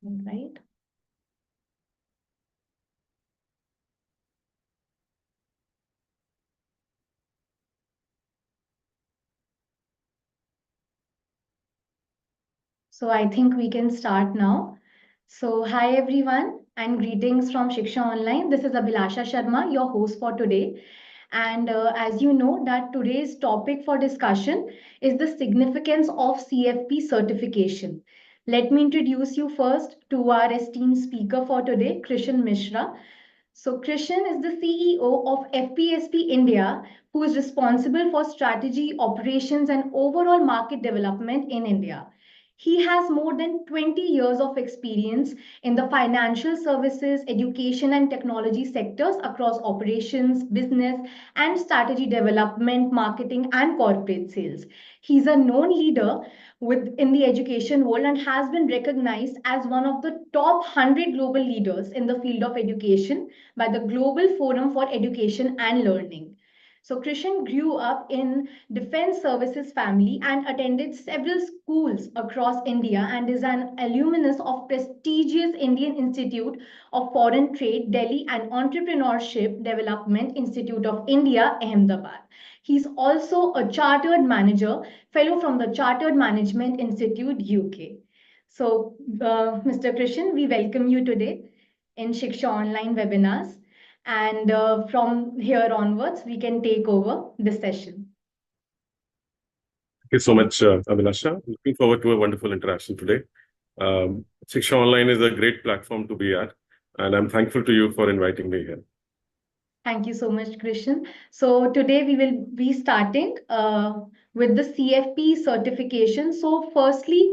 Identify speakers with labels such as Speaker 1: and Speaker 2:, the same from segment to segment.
Speaker 1: Right. So I think we can start now. So hi everyone and greetings from Shiksha Online. This is Abhilasha Sharma, your host for today. And as you know that today's topic for discussion is the significance of CFP certification. Let me introduce you first to our esteemed speaker for today, Krishan Mishra. So Krishan is the CEO of FPSB India, who is responsible for strategy, operations, and overall market development in India. He has more than 20 years of experience in the financial services, education, and technology sectors across operations, business, and strategy development, marketing, and corporate sales. He's a known leader within the education world and has been recognized as one of the top 100 global leaders in the field of education by the Global Forum for Education and Learning. So Krishan grew up in defense services family and attended several schools across India and is an alumnus of prestigious Indian Institute of Foreign Trade, Delhi and Entrepreneurship Development Institute of India, Ahmedabad. He's also a chartered manager, fellow from the Chartered Management Institute, UK. So, Mr. Krishan, we welcome you today in Shiksha Online webinars. And from here onwards, we can take over the session.
Speaker 2: Thank you so much, Abhilasha. Looking forward to a wonderful interaction today. Shiksha Online is a great platform to be at, and I'm thankful to you for inviting me here.
Speaker 1: Thank you so much, Krishan. So today we will be starting with the CFP certification. So firstly,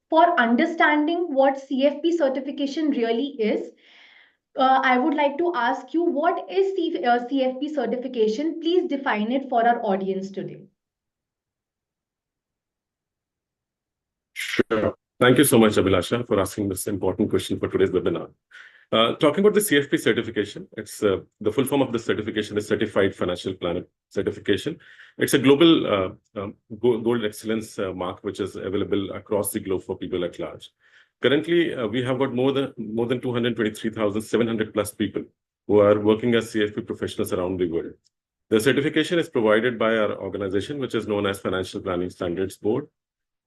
Speaker 1: for understanding what CFP certification really is, I would like to ask you, what is CFP certification? Please define it for our audience today.
Speaker 2: Sure. Thank you so much, Abhilasha, for asking this important question for today's webinar. Talking about the CFP certification, it's the full form of the certification is Certified Financial Planner Certification. It's a global gold excellence mark, which is available across the globe for people at large. Currently, we have got more than 223,700 plus people who are working as CFP professionals around the world. The certification is provided by our organization, which is known as Financial Planning Standards Board.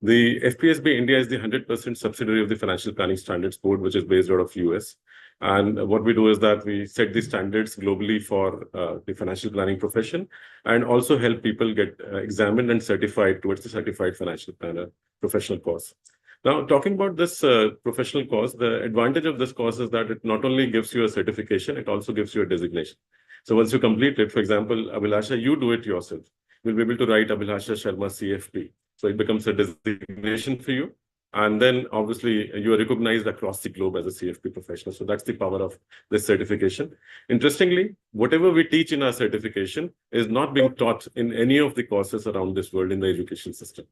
Speaker 2: The FPSB India is the 100% subsidiary of the Financial Planning Standards Board, which is based out of US. And what we do is that we set the standards globally for the financial planning profession and also help people get examined and certified towards the Certified Financial Planner professional course. Now, talking about this professional course, the advantage of this course is that it not only gives you a certification, it also gives you a designation. So once you complete it, for example, Abhilasha, you do it yourself. You'll be able to write Abhilasha Sharma CFP. So it becomes a designation for you. And then obviously you are recognized across the globe as a CFP professional. So that's the power of this certification. Interestingly, whatever we teach in our certification is not being taught in any of the courses around this world in the education system.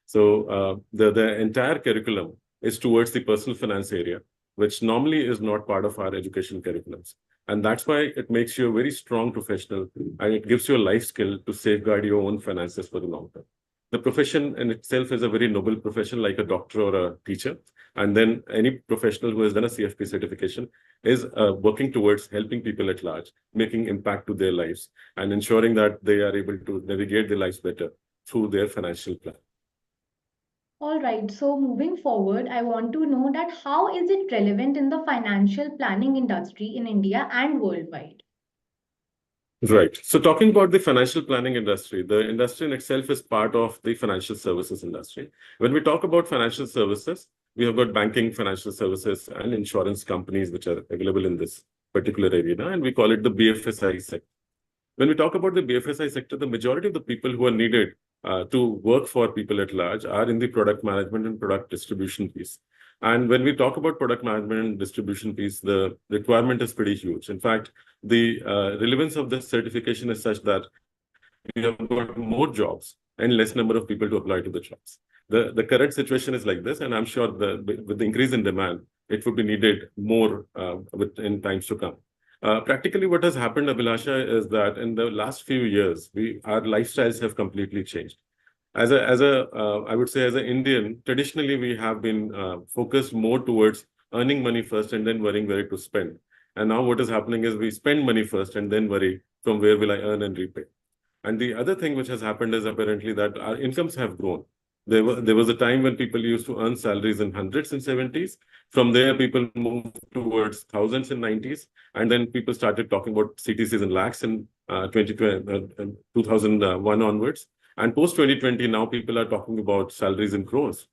Speaker 2: So the entire curriculum is towards the personal finance area, which normally is not part of our education curriculums. And that's why it makes you a very strong professional and it gives you a life skill to safeguard your own finances for the long term. The profession in itself is a very noble profession, like a doctor or a teacher. And then any professional who has done a CFP certification is working towards helping people at large, making impact to their lives and ensuring that they are able to navigate their lives better through their financial plan.
Speaker 1: All right, so moving forward, I want to know that how is it relevant in the financial planning industry in India and worldwide?
Speaker 2: Right. So talking about the financial planning industry, the industry in itself is part of the financial services industry. When we talk about financial services, we have got banking, financial services, and insurance companies which are available in this particular arena, and we call it the BFSI sector. When we talk about the BFSI sector, the majority of the people who are needed to work for people at large are in the product management and product distribution piece. And when we talk about product management and distribution piece, the requirement is pretty huge. In fact, the relevance of this certification is such that we have got more jobs and less number of people to apply to the jobs. The current situation is like this, and I'm sure with the increase in demand, it would be needed more in times to come. Practically, what has happened, Abhilasha, is that in the last few years, our lifestyles have completely changed. I would say, as an Indian, traditionally we have been focused more towards earning money first and then worrying where to spend. And now what is happening is we spend money first and then worry from where will I earn and repay. And the other thing which has happened is apparently that our incomes have grown. There was a time when people used to earn salaries in hundreds in 70s. From there, people moved towards thousands in 90s. And then people started talking about CTCs in lakhs in 2001 onwards. And post 2020, now people are talking about salaries in crores.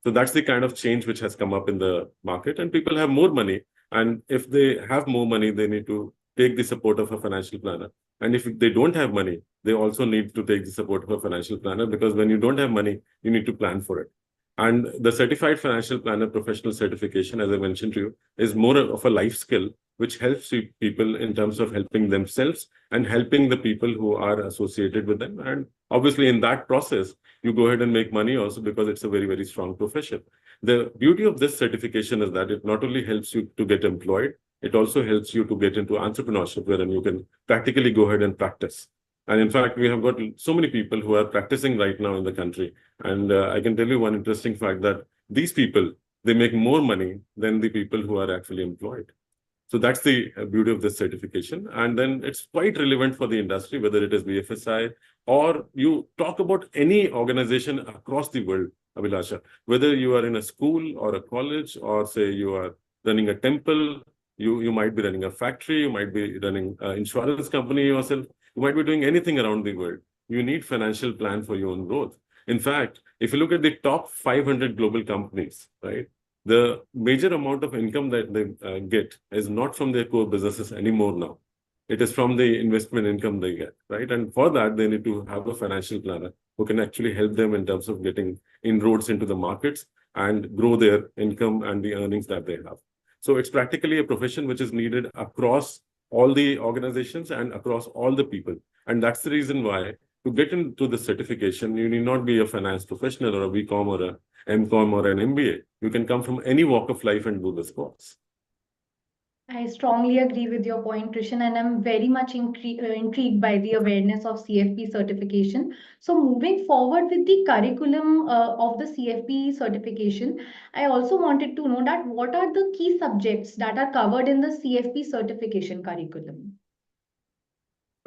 Speaker 2: So that's the kind of change which has come up in the market. And people have more money. And if they have more money, they need to take the support of a financial planner. And if they don't have money, they also need to take the support of a financial planner, because when you don't have money, you need to plan for it. And the Certified Financial Planner Professional Certification, as I mentioned to you, is more of a life skill, which helps people in terms of helping themselves and helping the people who are associated with them. And obviously, in that process, you go ahead and make money also, because it's a very, very strong profession. The beauty of this certification is that it not only helps you to get employed, it also helps you to get into entrepreneurship, wherein you can practically go ahead and practice. And in fact, we have got so many people who are practicing right now in the country. And I can tell you one interesting fact, that these people, they make more money than the people who are actually employed. So that's the beauty of this certification. And then it's quite relevant for the industry, whether it is BFSI or you talk about any organization across the world, Abhilasha, whether you are in a school or a college, or say you are running a temple, you might be running a factory, you might be running an insurance company yourself, you might be doing anything around the world. You need financial plan for your own growth. In fact, if you look at the top 500 global companies, right, the major amount of income that they get is not from their core businesses anymore now. It is from the investment income they get, right? And for that, they need to have a financial planner who can actually help them in terms of getting inroads into the markets and grow their income and the earnings that they have. So it's practically a profession which is needed across all the organizations and across all the people. And that's the reason why to get into the certification, you need not be a finance professional or a BCom or a MCom or an MBA. You can come from any walk of life and do this course.
Speaker 1: I strongly agree with your point, Krishan, and I'm very much intrigued by the awareness of CFP certification. So, moving forward with the curriculum of the CFP certification, I also wanted to know that what are the key subjects that are covered in the CFP certification curriculum?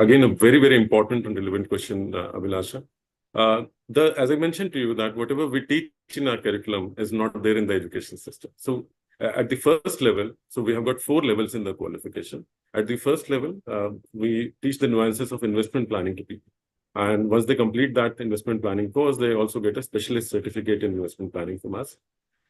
Speaker 2: Again, a very, very important and relevant question, Abhilasha. As I mentioned to you, that whatever we teach in our curriculum is not there in the education system. So at the first level, so we have got 4 levels in the qualification. At the first level, we teach the nuances of investment planning to people. And once they complete that investment planning course, they also get a specialist certificate in investment planning from us.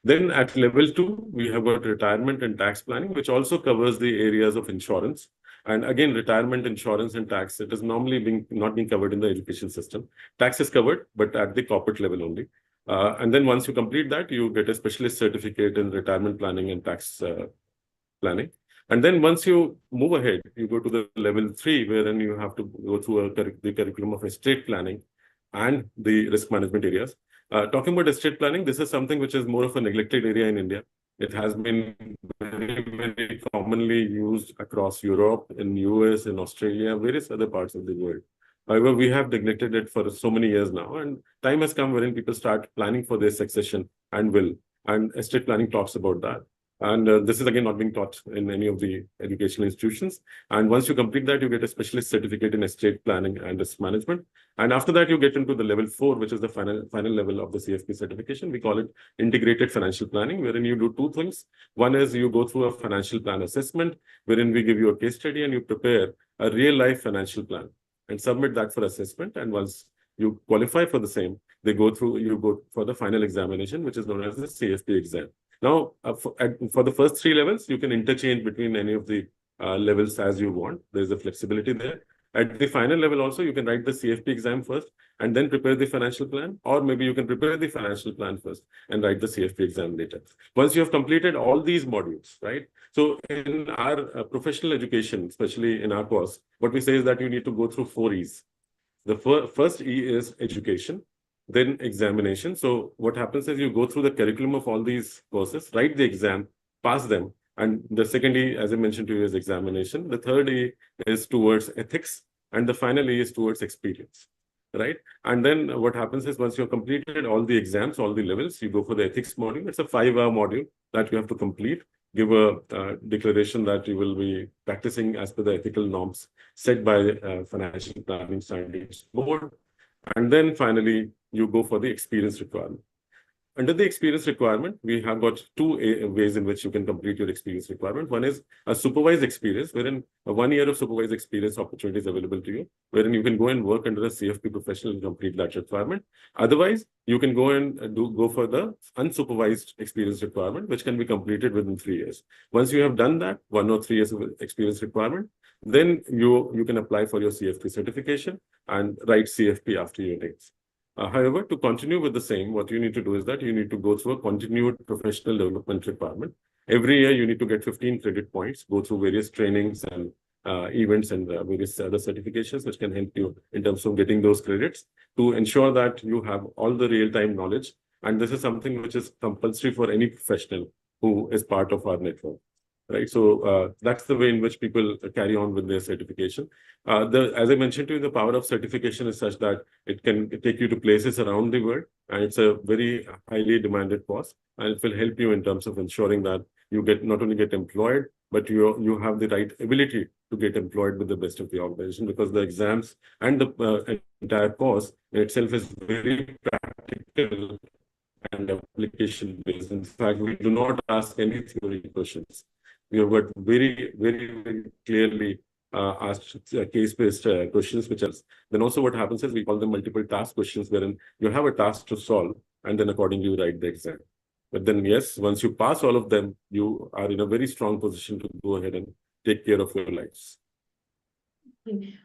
Speaker 2: Then at level 2, we have got retirement and tax planning, which also covers the areas of insurance. And again, retirement, insurance, and tax, it is normally not being covered in the education system. Tax is covered, but at the corporate level only. And then once you complete that, you get a specialist certificate in retirement planning and tax planning. And then once you move ahead, you go to the level 3, wherein you have to go through the curriculum of estate planning and the risk management areas. Talking about estate planning, this is something which is more of a neglected area in India. It has been very, very commonly used across Europe, in US, in Australia, various other parts of the world. However, we have neglected it for so many years now, and time has come wherein people start planning for their succession and will. And estate planning talks about that. And this is again not being taught in any of the educational institutions. And once you complete that, you get a specialist certificate in estate planning and risk management. And after that, you get into the level 4, which is the final level of the CFP certification. We call it integrated financial planning, wherein you do 2 things. One is you go through a financial plan assessment, wherein we give you a case study and you prepare a real life financial plan and submit that for assessment. And once you qualify for the same, you go for the final examination, which is known as the CFP exam. Now, for the first 3 levels, you can interchange between any of the levels as you want. There's a flexibility there. At the final level also, you can write the CFP exam first and then prepare the financial plan, or maybe you can prepare the financial plan first and write the CFP exam later. Once you have completed all these modules, right? So in our professional education, especially in our course, what we say is that you need to go through 4 E's. The first E is education, then examination. So what happens is you go through the curriculum of all these courses, write the exam, pass them. And the second E, as I mentioned to you, is examination. The third E is towards ethics. And the final E is towards experience, right? And then what happens is once you've completed all the exams, all the levels, you go for the ethics module. It's a 5-hour module that you have to complete. give a declaration that you will be practicing as per the ethical norms set by Financial Planning Standards Board. And then finally, you go for the experience requirement. Under the experience requirement, we have got two ways in which you can complete your experience requirement. One is a supervised experience, wherein a 1 year of supervised experience opportunity is available to you, wherein you can go and work under a CFP professional and complete that requirement. Otherwise, you can go and go for the unsupervised experience requirement, which can be completed within 3 years. Once you have done that, 1 or 3 years of experience requirement, then you can apply for your CFP certification and write CFP after your dates. However, to continue with the same, what you need to do is that you need to go through a continued professional development requirement. Every year, you need to get 15 credit points, go through various trainings and events and various other certifications, which can help you in terms of getting those credits to ensure that you have all the real-time knowledge. And this is something which is compulsory for any professional who is part of our network. Right. So that's the way in which people carry on with their certification. As I mentioned to you, the power of certification is such that it can take you to places around the world, and it's a very highly demanded course, and it will help you in terms of ensuring that you not only get employed, but you have the right ability to get employed with the best of the organization, because the exams and the entire course in itself is very practical and application based. In fact, we do not ask any theory questions. We have got very, very, very clearly asked case-based questions, which else. Then also what happens is we call them multiple task questions, wherein you have a task to solve, and then accordingly you write the exam. But then, yes, once you pass all of them, you are in a very strong position to go ahead and take care of your lives.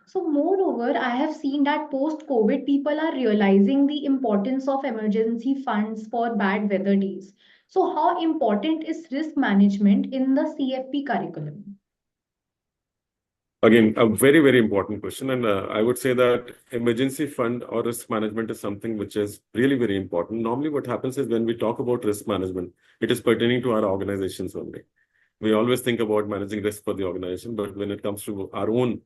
Speaker 1: So moreover, I have seen that post-COVID, people are realizing the importance of emergency funds for bad weather days. So how important is risk management in the CFP curriculum?
Speaker 2: Again, a very, very important question. And I would say that emergency fund or risk management is something which is really very important. Normally, what happens is when we talk about risk management, it is pertaining to our organizations only. We always think about managing risk for the organization, but when it comes to our own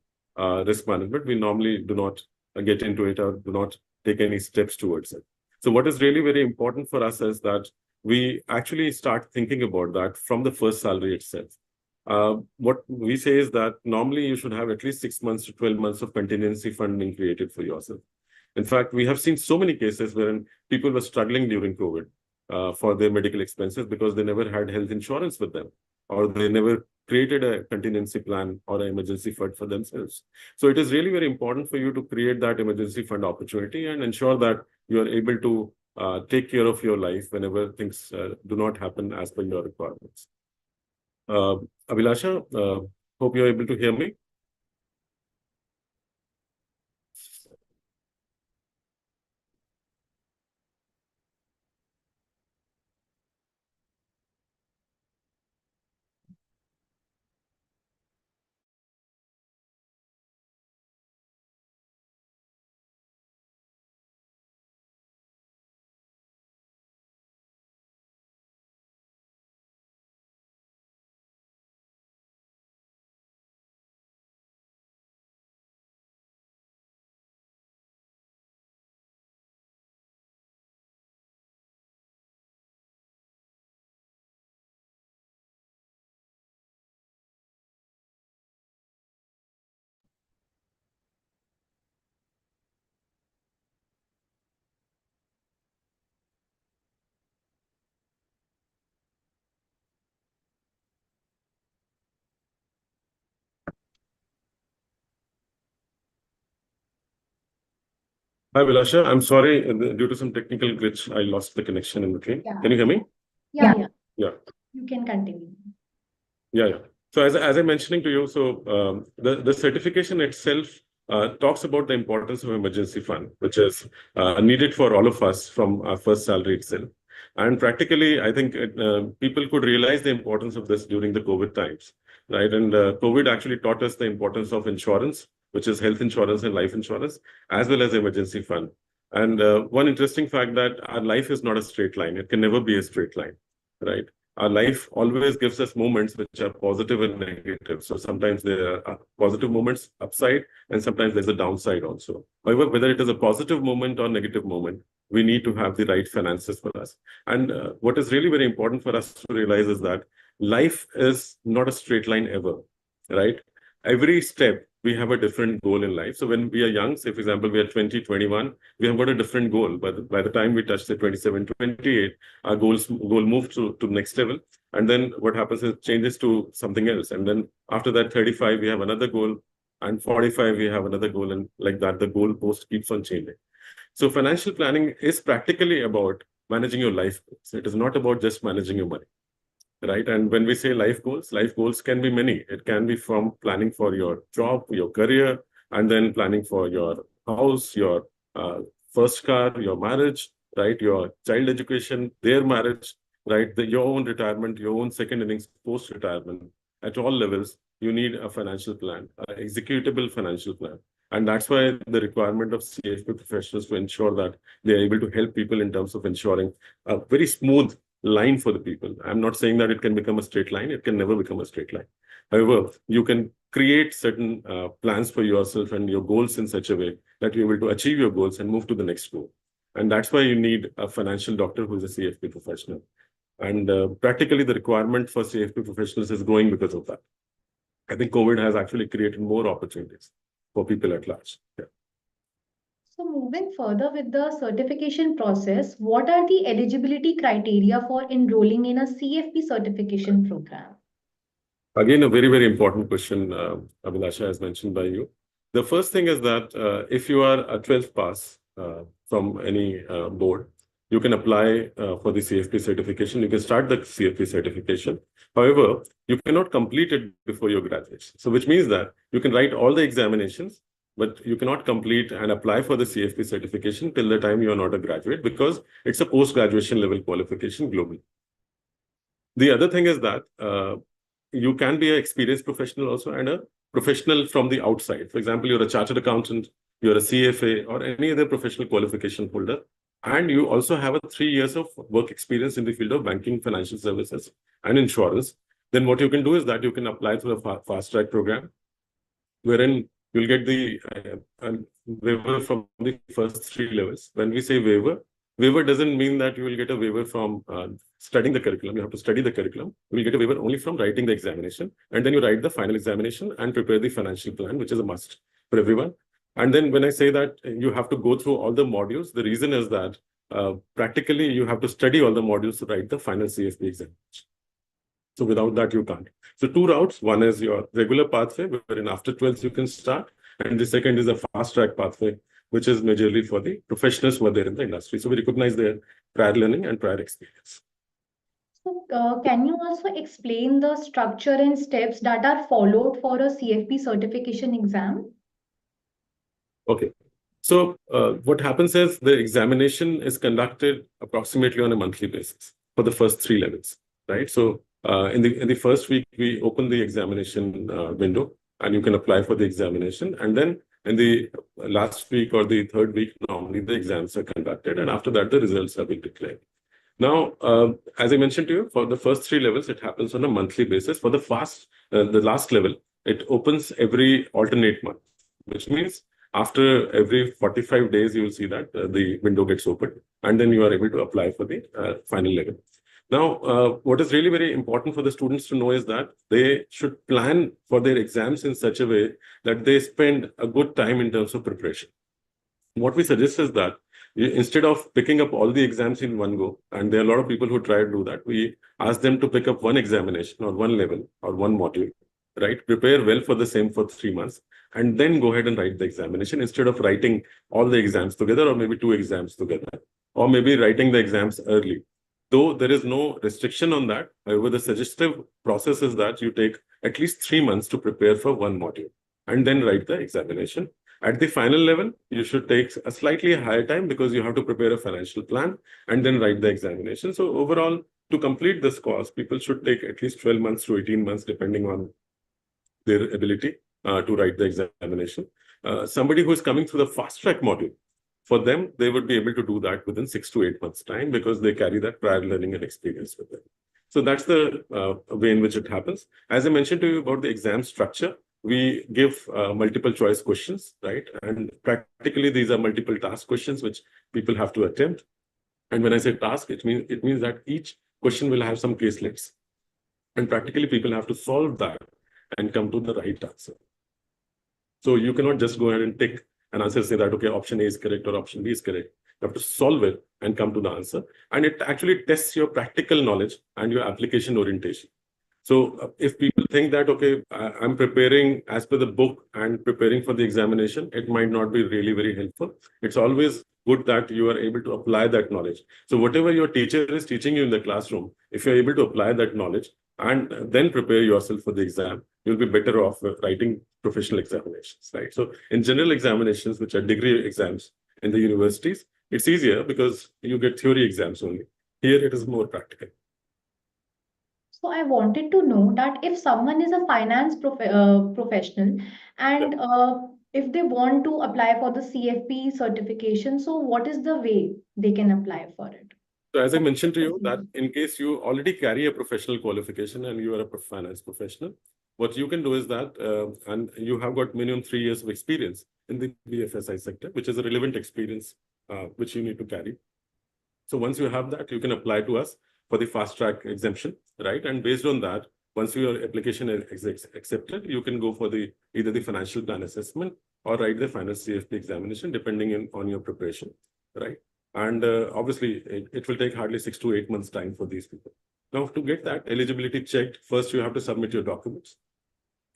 Speaker 2: risk management, we normally do not get into it or do not take any steps towards it. So what is really very important for us is that we actually start thinking about that from the first salary itself. What we say is that normally you should have at least 6 months to 12 months of contingency funding created for yourself. In fact, we have seen so many cases wherein people were struggling during COVID for their medical expenses because they never had health insurance with them, or they never created a contingency plan or an emergency fund for themselves. So it is really very important for you to create that emergency fund opportunity and ensure that you are able to take care of your life whenever things do not happen as per your requirements. Abhilasha, hope you're able to hear me. Hi, Vilasha. I'm sorry, due to some technical glitch, I lost the connection in between.
Speaker 1: Yeah.
Speaker 2: Can you hear me?
Speaker 1: Yeah.
Speaker 2: Yeah.
Speaker 1: You can continue.
Speaker 2: Yeah. So as I'm mentioning to you, so the certification itself talks about the importance of emergency fund, which is needed for all of us from our first salary itself. And practically, I think people could realize the importance of this during the COVID times, right? And COVID actually taught us the importance of insurance, which is health insurance and life insurance, as well as emergency fund. And one interesting fact that our life is not a straight line. It can never be a straight line, right? Our life always gives us moments which are positive and negative. So sometimes there are positive moments upside, and sometimes there's a downside also. However, whether it is a positive moment or negative moment, we need to have the right finances for us. And what is really very important for us to realize is that life is not a straight line ever, right? Every step, we have a different goal in life. So when we are young, say, for example, we are 20, 21, we have got a different goal. But by the time we touch the 27, 28, our goal moves to the next level. And then what happens is changes to something else. And then after that, 35, we have another goal. And 45, we have another goal. And like that, the goal post keeps on changing. So financial planning is practically about managing your life goals. It is not about just managing your money, right? And when we say life goals can be many. It can be from planning for your job, your career, and then planning for your house, your first car, your marriage, right? Your child education, their marriage, right? Your own retirement, your own second innings post-retirement. At all levels, you need a financial plan, an executable financial plan. And that's why the requirement of CFP professionals to ensure that they are able to help people in terms of ensuring a very smooth line for the people. I'm not saying that it can become a straight line. It can never become a straight line. However, you can create certain plans for yourself and your goals in such a way that you're able to achieve your goals and move to the next goal. And that's why you need a financial doctor who is a CFP professional. And practically the requirement for CFP professionals is growing because of that. I think COVID has actually created more opportunities for people at large. Yeah.
Speaker 1: So moving further with the certification process, what are the eligibility criteria for enrolling in a CFP certification program?
Speaker 2: Again, a very, very important question, Abhilasha, as mentioned by you. The first thing is that if you are a 12th pass from any board, you can apply for the CFP certification. You can start the CFP certification. However, you cannot complete it before your graduation. So which means that you can write all the examinations, but you cannot complete and apply for the CFP certification till the time you are not a graduate, because it's a post-graduation level qualification globally. The other thing is that you can be an experienced professional also and a professional from the outside. For example, you're a chartered accountant, you're a CFA or any other professional qualification holder, and you also have a 3 years of work experience in the field of banking, financial services, and insurance. Then what you can do is that you can apply to a fast track program, wherein you'll get the waiver from the first 3 levels. When we say waiver doesn't mean that you will get a waiver from studying the curriculum. You have to study the curriculum. You will get a waiver only from writing the examination. And then you write the final examination and prepare the financial plan, which is a must for everyone. And then when I say that you have to go through all the modules, the reason is that practically you have to study all the modules to write the final CFP examination. So without that, you can't. So 2 routes. One is your regular pathway, wherein after 12th you can start. And the second is a fast track pathway, which is majorly for the professionals who are there in the industry. So we recognize their prior learning and prior experience.
Speaker 1: So can you also explain the structure and steps that are followed for a CFP certification exam?
Speaker 2: Okay. So what happens is the examination is conducted approximately on a monthly basis for the first 3 levels, right? So in the first week, we open the examination window and you can apply for the examination. And then in the last week or the third week, normally the exams are conducted. And after that, the results have been declared. Now, as I mentioned to you, for the first 3 levels, it happens on a monthly basis. For the last level, it opens every alternate month, which means after every 45 days, you will see that the window gets opened, and then you are able to apply for the final level. Now, what is really very important for the students to know is that they should plan for their exams in such a way that they spend a good time in terms of preparation. What we suggest is that instead of picking up all the exams in one go, and there are a lot of people who try to do that, we ask them to pick up one examination or one level or one module, right? Prepare well for the same for 3 months, and then go ahead and write the examination instead of writing all the exams together, or maybe 2 exams together, or maybe writing the exams early. Though there is no restriction on that, however, the suggestive process is that you take at least 3 months to prepare for one module and then write the examination. At the final level, you should take a slightly higher time because you have to prepare a financial plan and then write the examination. So overall, to complete this course, people should take at least 12 months to 18 months, depending on their ability to write the examination. Somebody who is coming through the fast track module, for them, they would be able to do that within 6 to 8 months' time because they carry that prior learning and experience with them. So that's the way in which it happens. As I mentioned to you about the exam structure, we give multiple choice questions, right? And practically these are multiple task questions which people have to attempt. And when I say task, it means that each question will have some caselets. And practically people have to solve that and come to the right answer. So you cannot just go ahead and take an answer, say that, okay, option A is correct or option B is correct. You have to solve it and come to the answer. And it actually tests your practical knowledge and your application orientation. So if people think that, okay, I'm preparing as per the book and preparing for the examination, it might not be really very helpful. It's always good that you are able to apply that knowledge. So whatever your teacher is teaching you in the classroom, if you're able to apply that knowledge and then prepare yourself for the exam, you'll be better off writing professional examinations, right? So in general examinations, which are degree exams in the universities, it's easier because you get theory exams only. Here it is more practical.
Speaker 1: So I wanted to know that if someone is a finance professional and if they want to apply for the CFP certification, so what is the way they can apply for it?
Speaker 2: So as I mentioned to you, that in case you already carry a professional qualification and you are a finance professional, what you can do is that, and you have got minimum 3 years of experience in the BFSI sector, which is a relevant experience which you need to carry. So once you have that, you can apply to us for the fast track exemption, right? And based on that, once your application is accepted, you can go for either the financial plan assessment or write the final CFP examination, depending on your preparation, right? And obviously, it will take hardly 6 to 8 months time for these people. Now, to get that eligibility checked, first you have to submit your documents,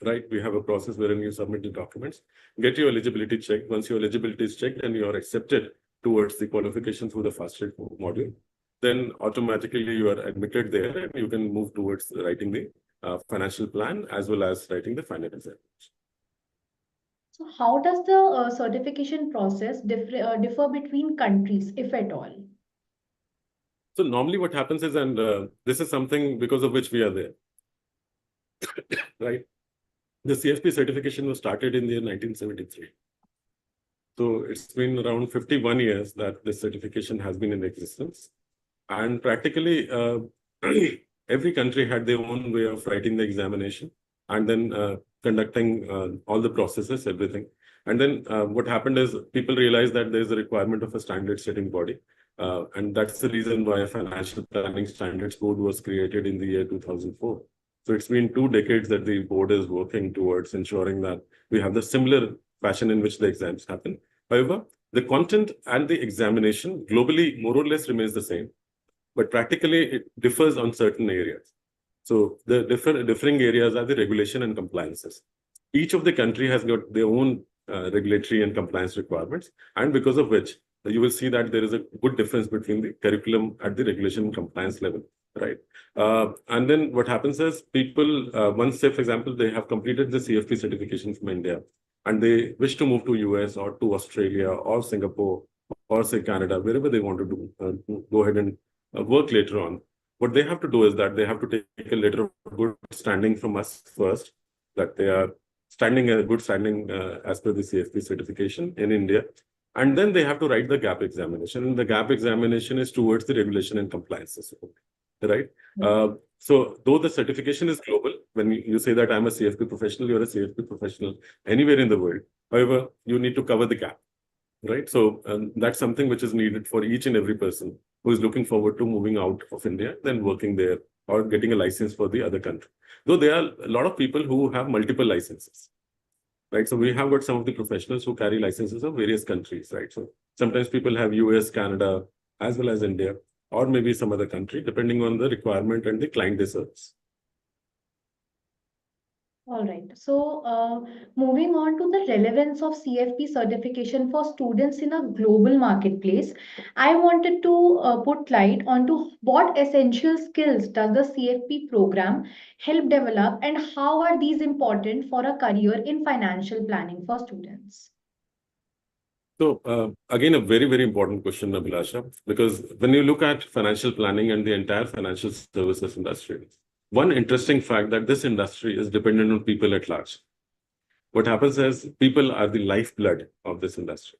Speaker 2: right? We have a process wherein you submit the documents, get your eligibility checked. Once your eligibility is checked and you are accepted towards the qualification through the fast track module, then automatically you are admitted there and you can move towards writing the financial plan as well as writing the final examination.
Speaker 1: So how does the certification process differ between countries, if at all?
Speaker 2: So normally what happens is, and this is something because of which we are there, right? The CFP certification was started in the year 1973. So it's been around 51 years that this certification has been in existence. And practically every country had their own way of writing the examination and then conducting all the processes, everything. And then what happened is people realized that there's a requirement of a standard setting body. And that's the reason why a financial planning standards board was created in the year 2004. So it's been 2 decades that the board is working towards ensuring that we have the similar fashion in which the exams happen. However, the content and the examination globally more or less remains the same, but practically it differs on certain areas. So the differing areas are the regulation and compliances. Each of the country has got their own regulatory and compliance requirements, and because of which you will see that there is a good difference between the curriculum at the regulation and compliance level, right? And then what happens is people, once, say, for example, they have completed the CFP certification from India, and they wish to move to US or to Australia or Singapore or say Canada, wherever they want to do, go ahead and work later on. What they have to do is that they have to take a letter of good standing from us first, that they are standing a good standing as per the CFP certification in India. And then they have to write the gap examination. And the gap examination is towards the regulation and compliance, right? So though the certification is global, when you say that I'm a CFP professional, you're a CFP professional anywhere in the world. However, you need to cover the gap, right? So that's something which is needed for each and every person who is looking forward to moving out of India, then working there or getting a license for the other country. Though there are a lot of people who have multiple licenses, right? So we have got some of the professionals who carry licenses of various countries, right? So sometimes people have US, Canada, as well as India, or maybe some other country, depending on the requirement and the client they serve.
Speaker 1: All right. So, moving on to the relevance of CFP certification for students in a global marketplace, I wanted to put light onto what essential skills does the CFP program help develop and how are these important for a career in financial planning for students?
Speaker 2: So again, a very, very important question, Abhilasha, because when you look at financial planning and the entire financial services industry, one interesting fact that this industry is dependent on people at large. What happens is people are the lifeblood of this industry.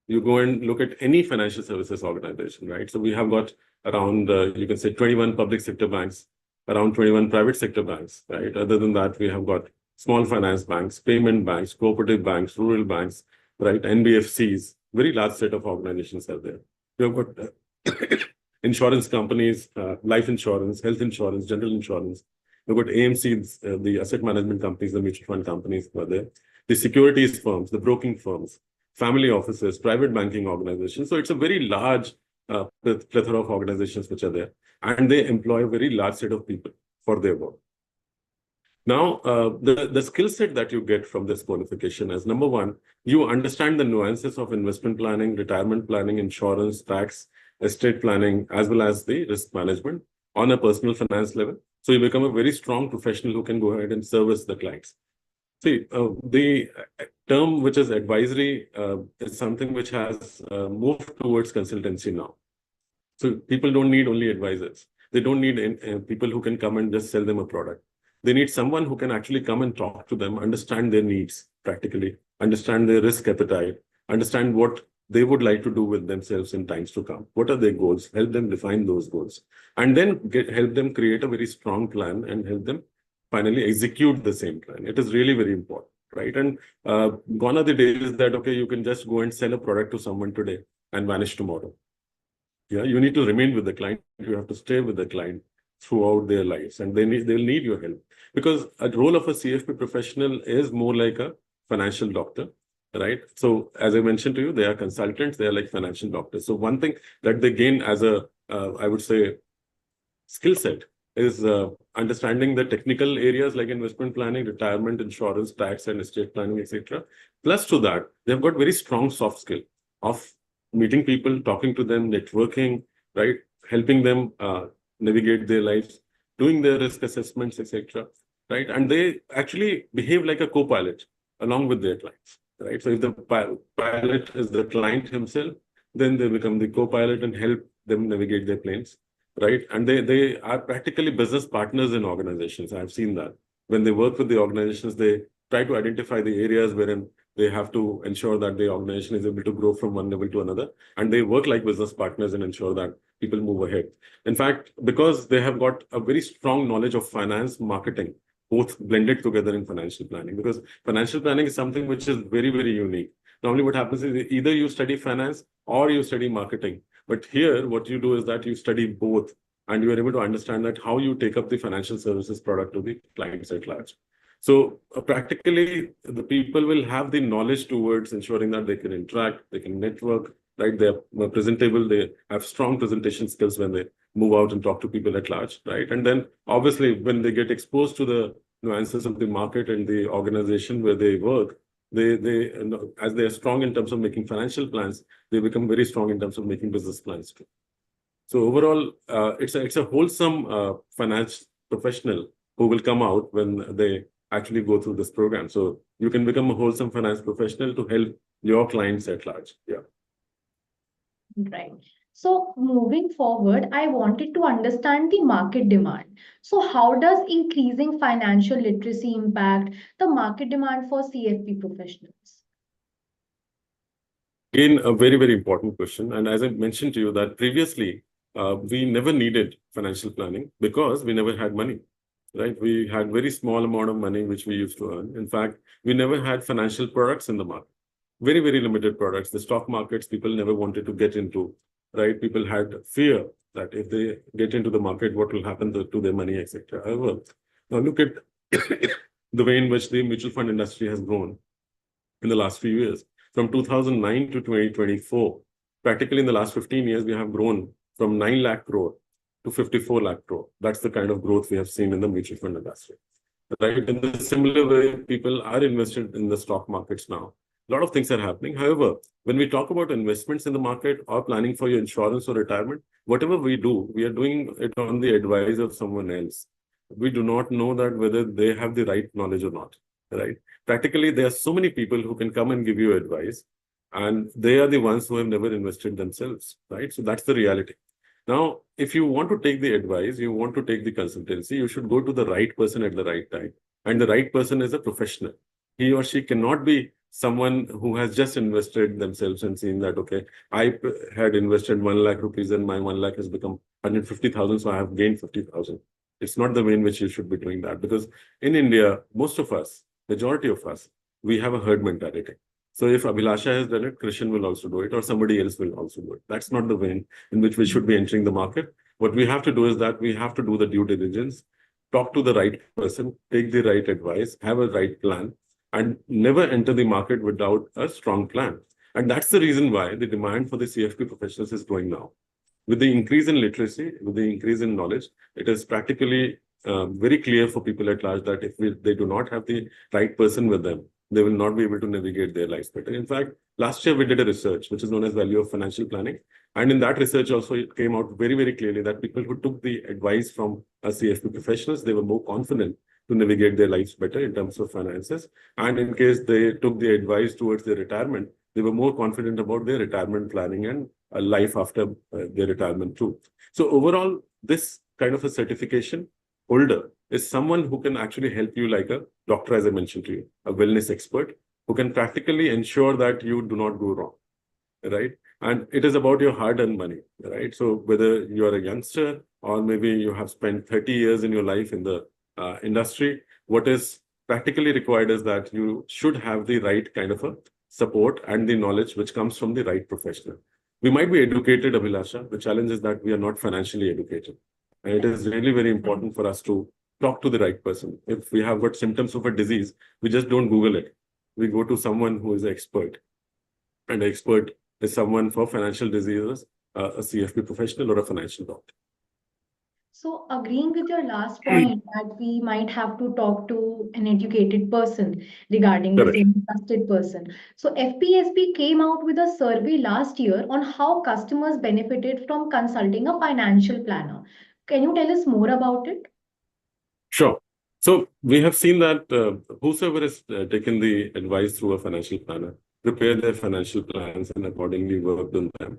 Speaker 2: You go and look at any financial services organization, right? So we have got around, you can say 21 public sector banks, around 21 private sector banks, right? Other than that, we have got small finance banks, payment banks, cooperative banks, rural banks, right? NBFCs, very large set of organizations are there. You've got insurance companies, life insurance, health insurance, general insurance. You've got AMCs, the asset management companies, the mutual fund companies are there. The securities firms, the broking firms, family offices, private banking organizations. So it's a very large plethora of organizations which are there. And they employ a very large set of people for their work. Now, the skill set that you get from this qualification is, number one, you understand the nuances of investment planning, retirement planning, insurance, tax, estate planning, as well as the risk management on a personal finance level. So you become a very strong professional who can go ahead and service the clients. See, the term which is advisory is something which has moved towards consultancy now. So people don't need only advisors. They don't need people who can come and just sell them a product. They need someone who can actually come and talk to them, understand their needs practically, understand their risk appetite, understand what they would like to do with themselves in times to come. What are their goals? Help them define those goals. And then help them create a very strong plan and help them finally execute the same plan. It is really very important, right? And gone are the days that, okay, you can just go and sell a product to someone today and vanish tomorrow. Yeah, you need to remain with the client. You have to stay with the client throughout their lives, and they'll need your help, because a role of a CFP professional is more like a financial doctor, right? So as I mentioned to you, they are consultants, they are like financial doctors. So one thing that they gain as a, I would say, skill set is understanding the technical areas like investment planning, retirement, insurance, tax, and estate planning, etc. Plus to that, they've got very strong soft skill of meeting people, talking to them, networking, right? Helping them navigate their lives, doing their risk assessments, etc. Right? And they actually behave like a co-pilot along with their clients, right? So if the pilot is the client himself, then they become the co-pilot and help them navigate their planes, right? And they are practically business partners in organizations. I've seen that. When they work with the organizations, they try to identify the areas wherein they have to ensure that the organization is able to grow from one level to another. And they work like business partners and ensure that people move ahead. In fact, because they have got a very strong knowledge of finance, marketing, both blended together in financial planning, because financial planning is something which is very, very unique. Normally what happens is either you study finance or you study marketing. But here, what you do is that you study both, and you are able to understand that how you take up the financial services product to the clients at large. So practically, the people will have the knowledge towards ensuring that they can interact, they can network, right? They're presentable, they have strong presentation skills when they move out and talk to people at large, right? And then obviously, when they get exposed to the nuances of the market and the organization where they work, they as they are strong in terms of making financial plans, they become very strong in terms of making business plans too. So overall, it's a wholesome finance professional who will come out when they actually go through this program. So you can become a wholesome finance professional to help your clients at large. Yeah.
Speaker 1: Right. So moving forward, I wanted to understand the market demand. So how does increasing financial literacy impact the market demand for CFP professionals?
Speaker 2: Again, a very, very important question. And as I mentioned to you that previously, we never needed financial planning because we never had money, right? We had very small amount of money which we used to earn. In fact, we never had financial products in the market. Very, very limited products. The stock markets, people never wanted to get into, right? People had fear that if they get into the market, what will happen to their money, etc. However, now look at the way in which the mutual fund industry has grown in the last few years. From 2009 to 2024, practically in the last 15 years, we have grown from 9 lakh crore to 54 lakh crore. That's the kind of growth we have seen in the mutual fund industry. Right? In the similar way, people are invested in the stock markets now. A lot of things are happening. However, when we talk about investments in the market or planning for your insurance or retirement, whatever we do, we are doing it on the advice of someone else. We do not know that whether they have the right knowledge or not, right? Practically, there are so many people who can come and give you advice, and they are the ones who have never invested themselves, right? So that's the reality. Now, if you want to take the advice, you want to take the consultancy, you should go to the right person at the right time. And the right person is a professional. He or she cannot be someone who has just invested themselves and seen that, okay, I had invested 1 lakh rupees and my 1 lakh has become 150,000, so I have gained 50,000. It's not the way in which you should be doing that, because in India, most of us, majority of us, we have a herd mentality. So if Abhilasha has done it, Krishan will also do it, or somebody else will also do it. That's not the way in which we should be entering the market. What we have to do is that we have to do the due diligence, talk to the right person, take the right advice, have a right plan, and never enter the market without a strong plan. And that's the reason why the demand for the CFP professionals is growing now. With the increase in literacy, with the increase in knowledge, it is practically very clear for people at large that if they do not have the right person with them, they will not be able to navigate their lives better. In fact, last year we did a research, which is known as value of financial planning. And in that research also, it came out very, very clearly that people who took the advice from CFP professionals, they were more confident to navigate their lives better in terms of finances. And in case they took the advice towards their retirement, they were more confident about their retirement planning and a life after their retirement too. So overall, this kind of a certification holder is someone who can actually help you like a doctor, as I mentioned to you, a wellness expert who can practically ensure that you do not go wrong, right? And it is about your hard-earned money, right? So whether you're a youngster or maybe you have spent 30 years in your life in the industry, what is practically required is that you should have the right kind of a support and the knowledge which comes from the right professional. We might be educated, Abhilasha. The challenge is that we are not financially educated. And it is really very important for us to talk to the right person. If we have got symptoms of a disease, we just don't Google it. We go to someone who is an expert. And an expert is someone for financial diseases, a CFP professional or a financial doctor.
Speaker 1: So, agreeing with your last point that we might have to talk to an educated person regarding the
Speaker 2: Correct.
Speaker 1: same trusted person. So, FPSB came out with a survey last year on how customers benefited from consulting a financial planner. Can you tell us more about it?
Speaker 2: Sure. So we have seen that whosoever has taken the advice through a financial planner, prepared their financial plans and accordingly worked on them,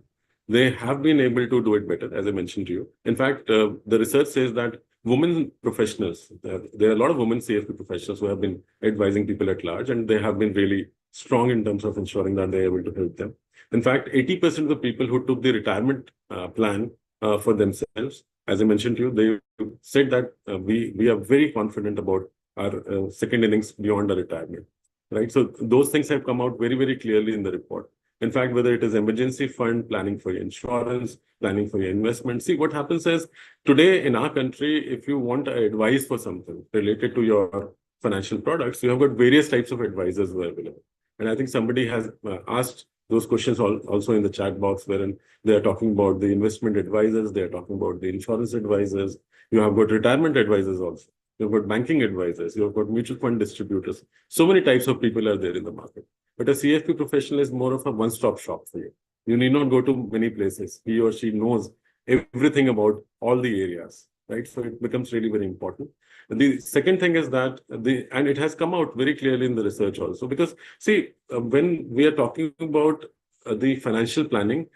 Speaker 2: they have been able to do it better, as I mentioned to you. In fact, the research says that women professionals, there are a lot of women CFP professionals who have been advising people at large, and they have been really strong in terms of ensuring that they're able to help them. In fact, 80% of the people who took the retirement plan for themselves, as I mentioned to you, they said that we are very confident about our second innings beyond our retirement, right? So those things have come out very, very clearly in the report. In fact, whether it is emergency fund, planning for your insurance, planning for your investment. See, what happens is today in our country, if you want advice for something related to your financial products, you have got various types of advisors who are available. And I think somebody has asked those questions also in the chat box, wherein they are talking about the investment advisors, they are talking about the insurance advisors. You have got retirement advisors also. You've got banking advisors. You've got mutual fund distributors. So many types of people are there in the market. But a CFP professional is more of a one-stop shop for you. You need not go to many places. He or she knows everything about all the areas, right? So it becomes really very important. The second thing is that and it has come out very clearly in the research also, because see, when we are talking about the financial planning,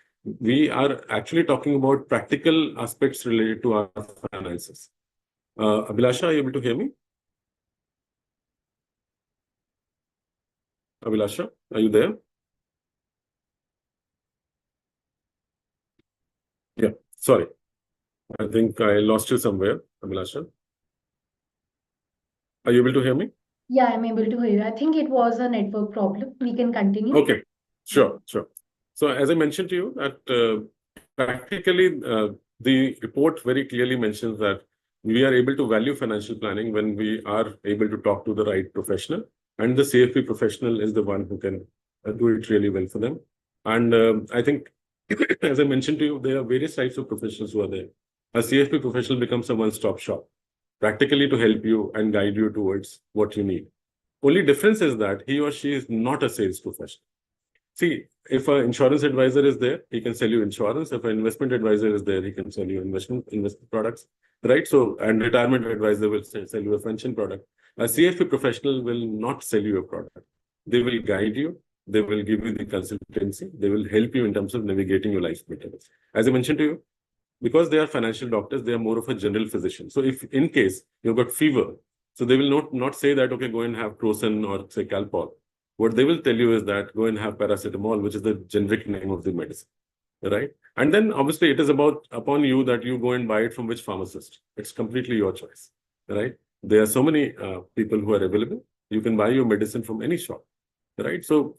Speaker 2: we are actually talking about practical aspects related to our finances. Abhilasha, are you able to hear me? Abhilasha, are you there? Yeah, sorry. I think I lost you somewhere, Abhilasha. Are you able to hear me?
Speaker 1: Yeah, I'm able to hear you. I think it was a network problem. We can continue.
Speaker 2: Okay, sure. So as I mentioned to you, that practically the report very clearly mentions that we are able to value financial planning when we are able to talk to the right professional, and the CFP professional is the one who can do it really well for them. And I think, as I mentioned to you, there are various types of professionals who are there. A CFP professional becomes a one-stop shop, practically to help you and guide you towards what you need. Only difference is that he or she is not a sales professional. See, if an insurance advisor is there, he can sell you insurance. If an investment advisor is there, he can sell you investment products, right? So, and retirement advisor will sell you a pension product. A CFP professional will not sell you a product. They will guide you. They will give you the consultancy. They will help you in terms of navigating your life better. As I mentioned to you, because they are financial doctors, they are more of a general physician. So if in case you've got fever, so they will not say that, okay, go and have Crocin or say Calpol. What they will tell you is that go and have paracetamol, which is the generic name of the medicine, right? And then obviously it is upon you that you go and buy it from which pharmacist. It's completely your choice, right? There are so many people who are available. You can buy your medicine from any shop, right? So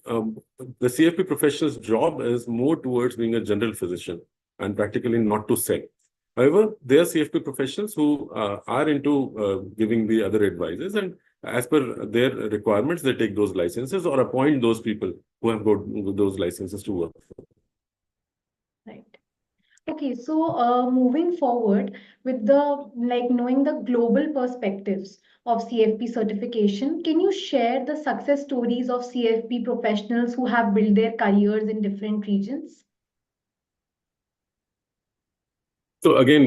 Speaker 2: the CFP professional's job is more towards being a general physician and practically not to sell. However, there are CFP professionals who are into giving the other advices, and as per their requirements, they take those licenses or appoint those people who have got those licenses to work.
Speaker 1: Right. Okay, so moving forward with the knowing the global perspectives of CFP certification, can you share the success stories of CFP professionals who have built their careers in different regions?
Speaker 2: So again,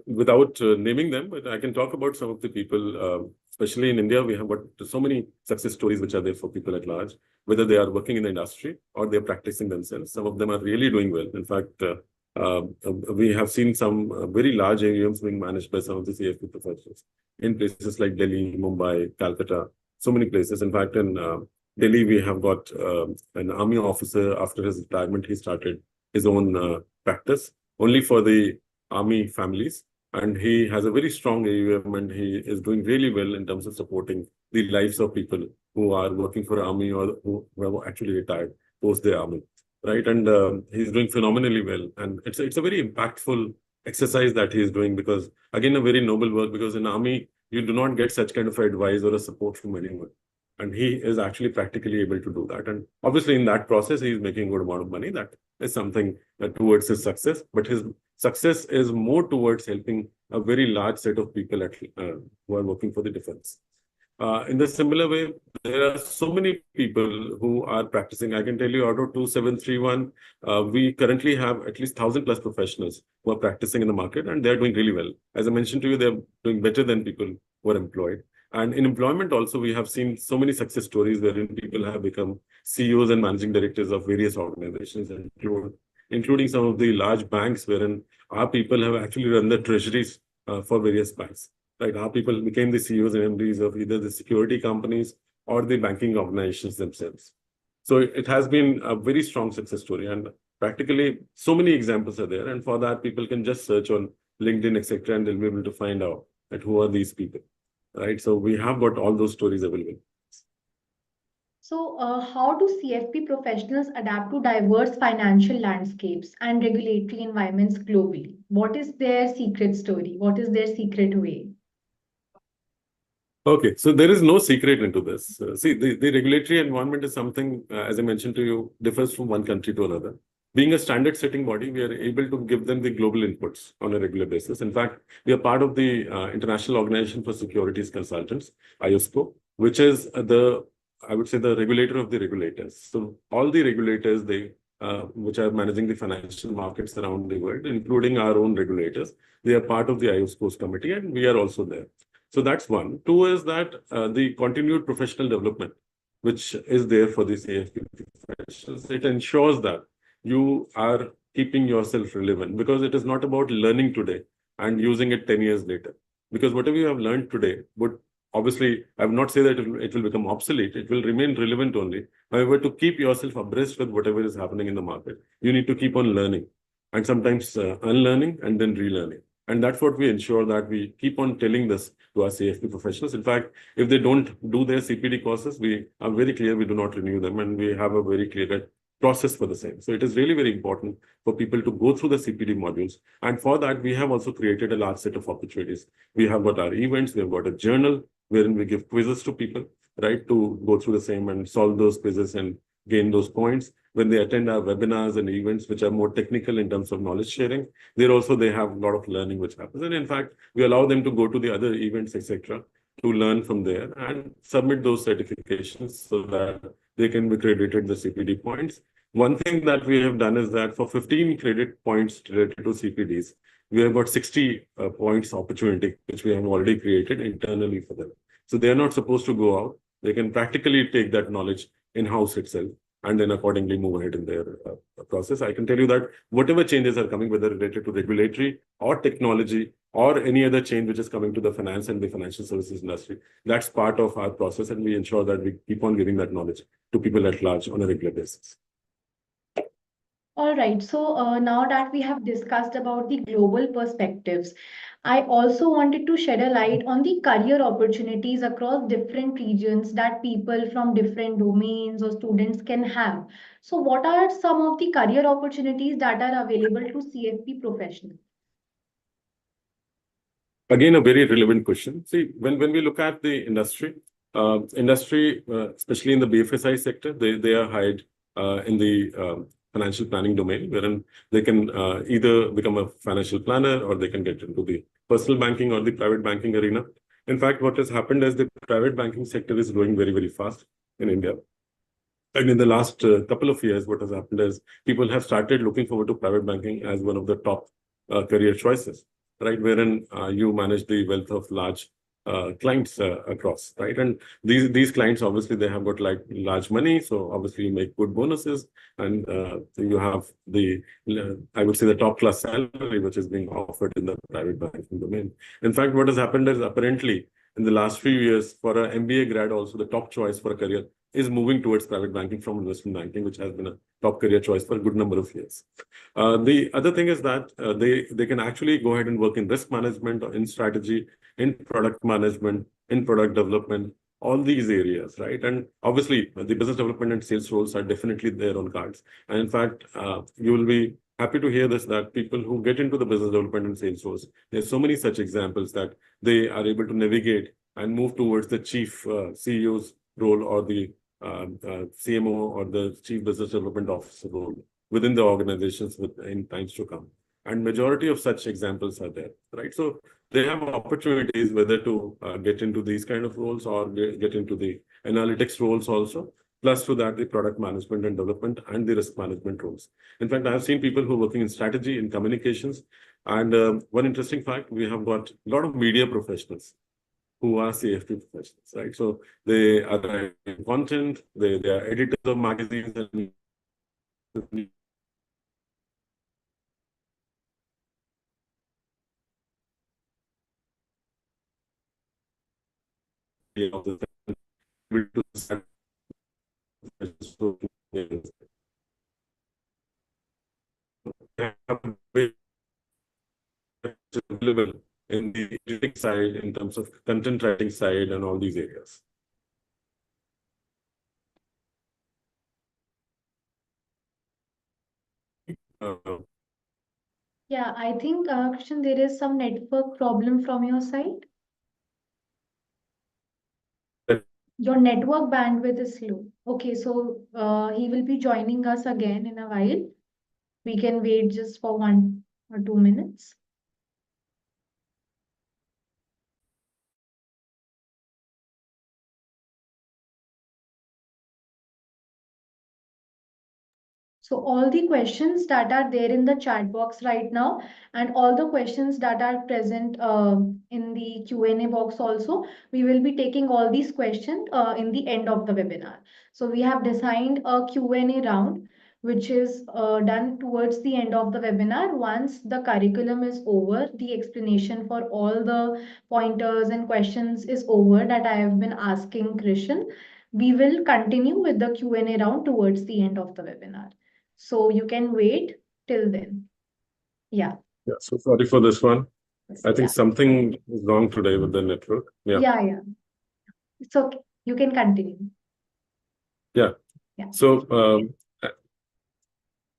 Speaker 2: without naming them, but I can talk about some of the people, especially in India, we have got so many success stories which are there for people at large, whether they are working in the industry or they're practicing themselves. Some of them are really doing well. In fact, we have seen some very large AUMs being managed by some of the CFP professionals in places like Delhi, Mumbai, Calcutta, so many places. In fact, in Delhi, we have got an army officer. After his retirement, he started his own practice only for the army families, and he has a very strong AUM, and he is doing really well in terms of supporting the lives of people who are working for army or who have actually retired post the army, right? And he's doing phenomenally well, and it's a very impactful exercise that he is doing, because again, a very noble work, because in army you do not get such kind of advice or a support from anyone, and he is actually practically able to do that. And obviously in that process he is making a good amount of money. That is something towards his success, but his success is more towards helping a very large set of people who are working for the defense. In the similar way, there are so many people who are practicing. I can tell you, out of 2731, we currently have at least 1,000 plus professionals who are practicing in the market, and they're doing really well. As I mentioned to you, they're doing better than people who are employed. And in employment also, we have seen so many success stories wherein people have become CEOs and managing directors of various organizations, including some of the large banks, wherein our people have actually run the treasuries for various banks. Right, our people became the CEOs and MDs of either the security companies or the banking organizations themselves. So it has been a very strong success story, and practically so many examples are there. And for that, people can just search on LinkedIn, etc., and they'll be able to find out that who are these people. Right, so we have got all those stories available.
Speaker 1: So, how do CFP professionals adapt to diverse financial landscapes and regulatory environments globally? What is their secret story? What is their secret way?
Speaker 2: Okay, so there is no secret into this. See, the regulatory environment is something, as I mentioned to you, differs from one country to another. Being a standard setting body, we are able to give them the global inputs on a regular basis. In fact, we are part of the International Organization for Securities Consultants, IOSCO, which is I would say, the regulator of the regulators. So all the regulators, which are managing the financial markets around the world, including our own regulators, they are part of the IOSCO's committee, and we are also there. So that's one. Two is that the continued professional development, which is there for the CFP professionals, it ensures that you are keeping yourself relevant, because it is not about learning today and using it 10 years later. Because whatever you have learned today would obviously, I would not say that it will become obsolete. It will remain relevant only. However, to keep yourself abreast with whatever is happening in the market, you need to keep on learning, and sometimes unlearning and then relearning. And that's what we ensure, that we keep on telling this to our CFP professionals. In fact, if they don't do their CPD courses, we are very clear we do not renew them, and we have a very clear process for the same. So it is really very important for people to go through the CPD modules. And for that, we have also created a large set of opportunities. We have got our events, we have got a journal wherein we give quizzes to people, right, to go through the same and solve those quizzes and gain those points. When they attend our webinars and events, which are more technical in terms of knowledge sharing, they have a lot of learning which happens. And in fact, we allow them to go to the other events, etc., to learn from there and submit those certifications so that they can be credited the CPD points. One thing that we have done is that for 15 credit points related to CPDs, we have got 60 points opportunity, which we have already created internally for them. So they are not supposed to go out. They can practically take that knowledge in-house itself, and then accordingly move ahead in their process. I can tell you that whatever changes are coming, whether related to regulatory or technology or any other change which is coming to the finance and the financial services industry, that's part of our process, and we ensure that we keep on giving that knowledge to people at large on a regular basis.
Speaker 1: All right, so now that we have discussed about the global perspectives, I also wanted to shed a light on the career opportunities across different regions that people from different domains or students can have. So, what are some of the career opportunities that are available to CFP professionals?
Speaker 2: Again, a very relevant question. See, when we look at the industry, especially in the BFSI sector, they are hired in the financial planning domain, wherein they can either become a financial planner or they can get into the personal banking or the private banking arena. In fact, what has happened is the private banking sector is growing very, very fast in India. And in the last couple of years, what has happened is people have started looking forward to private banking as one of the top career choices, right? Wherein you manage the wealth of large clients across, right? And these clients, obviously, they have got like large money, so obviously you make good bonuses, and you have the, I would say, the top class salary which is being offered in the private banking domain. In fact, what has happened is apparently in the last few years, for an MBA grad, also the top choice for a career is moving towards private banking from investment banking, which has been a top career choice for a good number of years. The other thing is that they can actually go ahead and work in risk management or in strategy, in product management, in product development, all these areas, right? And obviously, the business development and sales roles are definitely there on cards. And in fact, you will be happy to hear this, that people who get into the business development and sales roles, there's so many such examples that they are able to navigate and move towards the chief CEO's role or the CMO or the Chief Business Development Officer role within the organizations in times to come. And majority of such examples are there, right? So they have opportunities whether to get into these kind of roles or get into the analytics roles also. Plus to that, the product management and development and the risk management roles. In fact, I have seen people who are working in strategy, in communications. And one interesting fact, we have got a lot of media professionals who are CFP professionals, right? So they are writing content, they are editors of magazines and of the available in the editing side, in terms of content writing side, and all these areas.
Speaker 1: Yeah, I think, Krishan, there is some network problem from your side. Your network bandwidth is slow. Okay, so he will be joining us again in a while. We can wait just for 1 or 2 minutes. So all the questions that are there in the chat box right now, and all the questions that are present in the Q&A box also, we will be taking all these questions in the end of the webinar. So we have designed a Q&A round, which is done towards the end of the webinar. Once the curriculum is over, the explanation for all the pointers and questions is over that I have been asking Krishan, we will continue with the Q&A round towards the end of the webinar. So you can wait till then. Yeah.
Speaker 2: Yeah, so sorry for this one. I think
Speaker 1: Yeah.
Speaker 2: something is wrong today with the network. Yeah.
Speaker 1: Yeah. It's okay. You can continue.
Speaker 2: Yeah.
Speaker 1: Yeah.
Speaker 2: So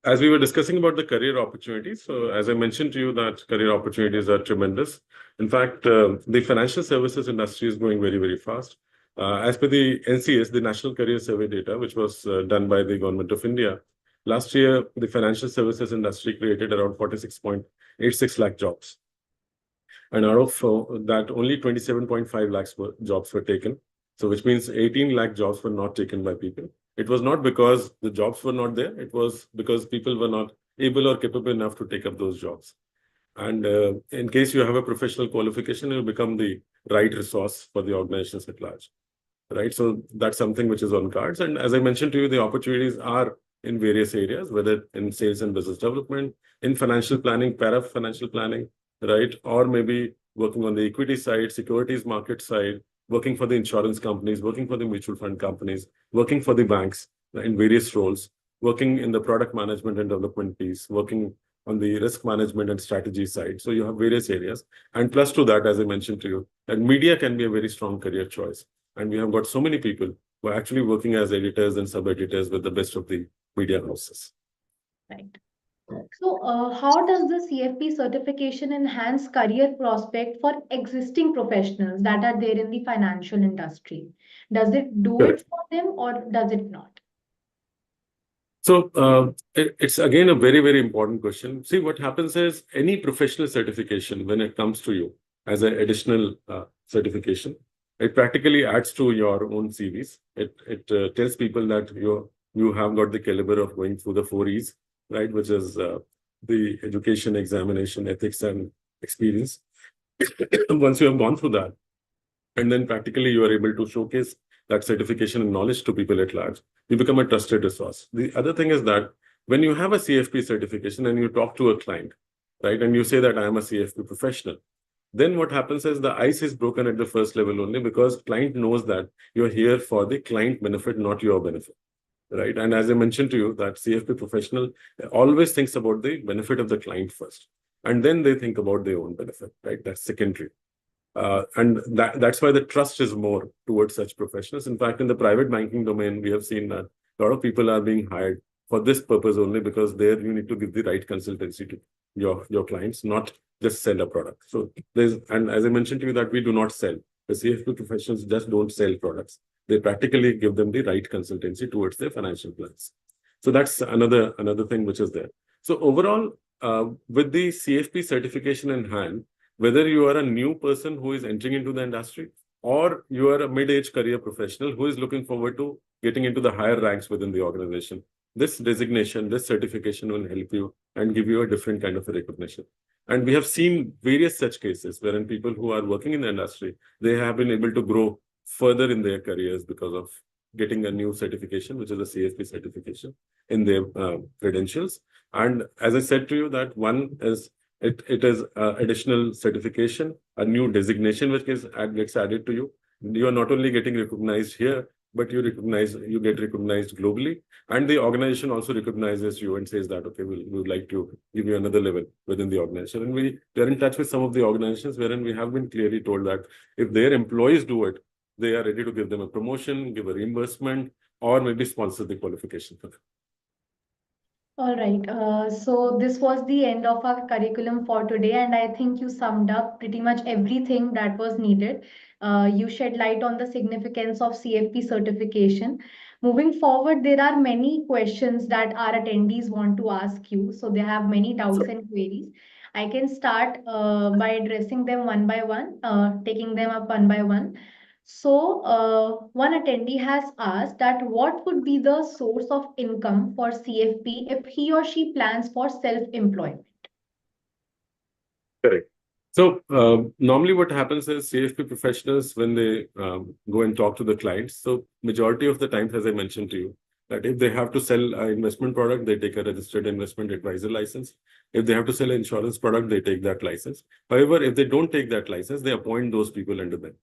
Speaker 2: as we were discussing about the career opportunities, so as I mentioned to you that career opportunities are tremendous. In fact, the financial services industry is growing very, very fast. As per the NCS, the National Career Survey data, which was done by the Government of India, last year, the financial services industry created around 46.86 lakh jobs. And out of that, only 27.5 lakhs jobs were taken. So which means 18 lakh jobs were not taken by people. It was not because the jobs were not there. It was because people were not able or capable enough to take up those jobs. And in case you have a professional qualification, you become the right resource for the organizations at large, right? So that's something which is on cards. And as I mentioned to you, the opportunities are in various areas, whether in sales and business development, in financial planning, para-financial planning, right? Or maybe working on the equity side, securities market side, working for the insurance companies, working for the mutual fund companies, working for the banks in various roles, working in the product management and development piece, working on the risk management and strategy side. So you have various areas. And plus to that, as I mentioned to you, that media can be a very strong career choice. And we have got so many people who are actually working as editors and sub-editors with the best of the media houses.
Speaker 1: Right. So, how does the CFP certification enhance career prospect for existing professionals that are there in the financial industry? Does it do it
Speaker 2: Correct.
Speaker 1: for them or does it not?
Speaker 2: So it's again a very, very important question. See, what happens is any professional certification, when it comes to you as an additional certification, it practically adds to your own CVs. It tells people that you have got the caliber of going through the 4 E's, right, which is the education, examination, ethics, and experience. Once you have gone through that, and then practically you are able to showcase that certification and knowledge to people at large, you become a trusted resource. The other thing is that when you have a CFP certification and you talk to a client, right, and you say that I am a CFP professional, then what happens is the ice is broken at the first level only because client knows that you're here for the client benefit, not your benefit, right? And as I mentioned to you, that CFP professional always thinks about the benefit of the client first, and then they think about their own benefit, right? That's secondary. And that's why the trust is more towards such professionals. In fact, in the private banking domain, we have seen that a lot of people are being hired for this purpose only, because there you need to give the right consultancy to your clients, not just sell a product. So and as I mentioned to you, that we do not sell. The CFP professionals just don't sell products. They practically give them the right consultancy towards their financial plans. So that's another thing which is there. So overall, with the CFP certification in hand, whether you are a new person who is entering into the industry or you are a mid-age career professional who is looking forward to getting into the higher ranks within the organization, this designation, this certification will help you and give you a different kind of a recognition. And we have seen various such cases wherein people who are working in the industry, they have been able to grow further in their careers because of getting a new certification, which is a CFP certification in their credentials. And as I said to you, that one is it is additional certification, a new designation which gets added to you. You are not only getting recognized here, but you get recognized globally, and the organization also recognizes you and says that, okay, we would like to give you another level within the organization. And we are in touch with some of the organizations wherein we have been clearly told that if their employees do it, they are ready to give them a promotion, give a reimbursement, or maybe sponsor the qualification for them.
Speaker 1: All right. So this was the end of our curriculum for today, and I think you summed up pretty much everything that was needed. You shed light on the significance of CFP certification. Moving forward, there are many questions that our attendees want to ask you. So they have many doubts and queries. I can start by addressing them one by one, taking them up one by one. So, one attendee has asked that what would be the source of income for CFP if he or she plans for self-employment?
Speaker 2: Correct. So normally what happens is CFP professionals, when they go and talk to the clients, so majority of the times, as I mentioned to you, that if they have to sell an investment product, they take a registered investment advisor license. If they have to sell an insurance product, they take that license. However, if they don't take that license, they appoint those people under them,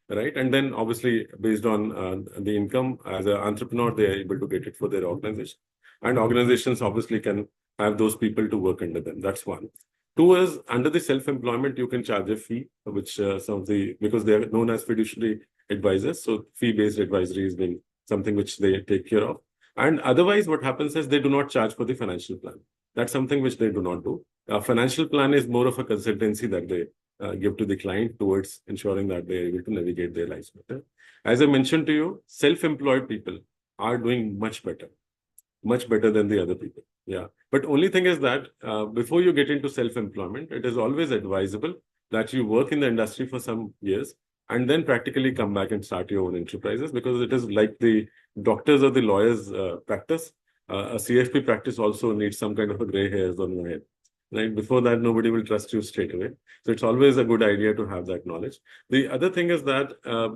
Speaker 2: right? And then obviously based on the income as an entrepreneur, they are able to get it for their organization. And organizations obviously can have those people to work under them. That's one. Two is under the self-employment, you can charge a fee, which because they are known as fiduciary advisors. So fee-based advisory is being something which they take care of. And otherwise, what happens is they do not charge for the financial plan. That's something which they do not do. A financial plan is more of a consultancy that they give to the client towards ensuring that they are able to navigate their lives better. As I mentioned to you, self-employed people are doing much better than the other people. Yeah. But only thing is that before you get into self-employment, it is always advisable that you work in the industry for some years and then practically come back and start your own enterprises, because it is like the doctors or the lawyers practice. A CFP practice also needs some kind of a gray hairs on your head. Right? Before that, nobody will trust you straight away. So it's always a good idea to have that knowledge. The other thing is that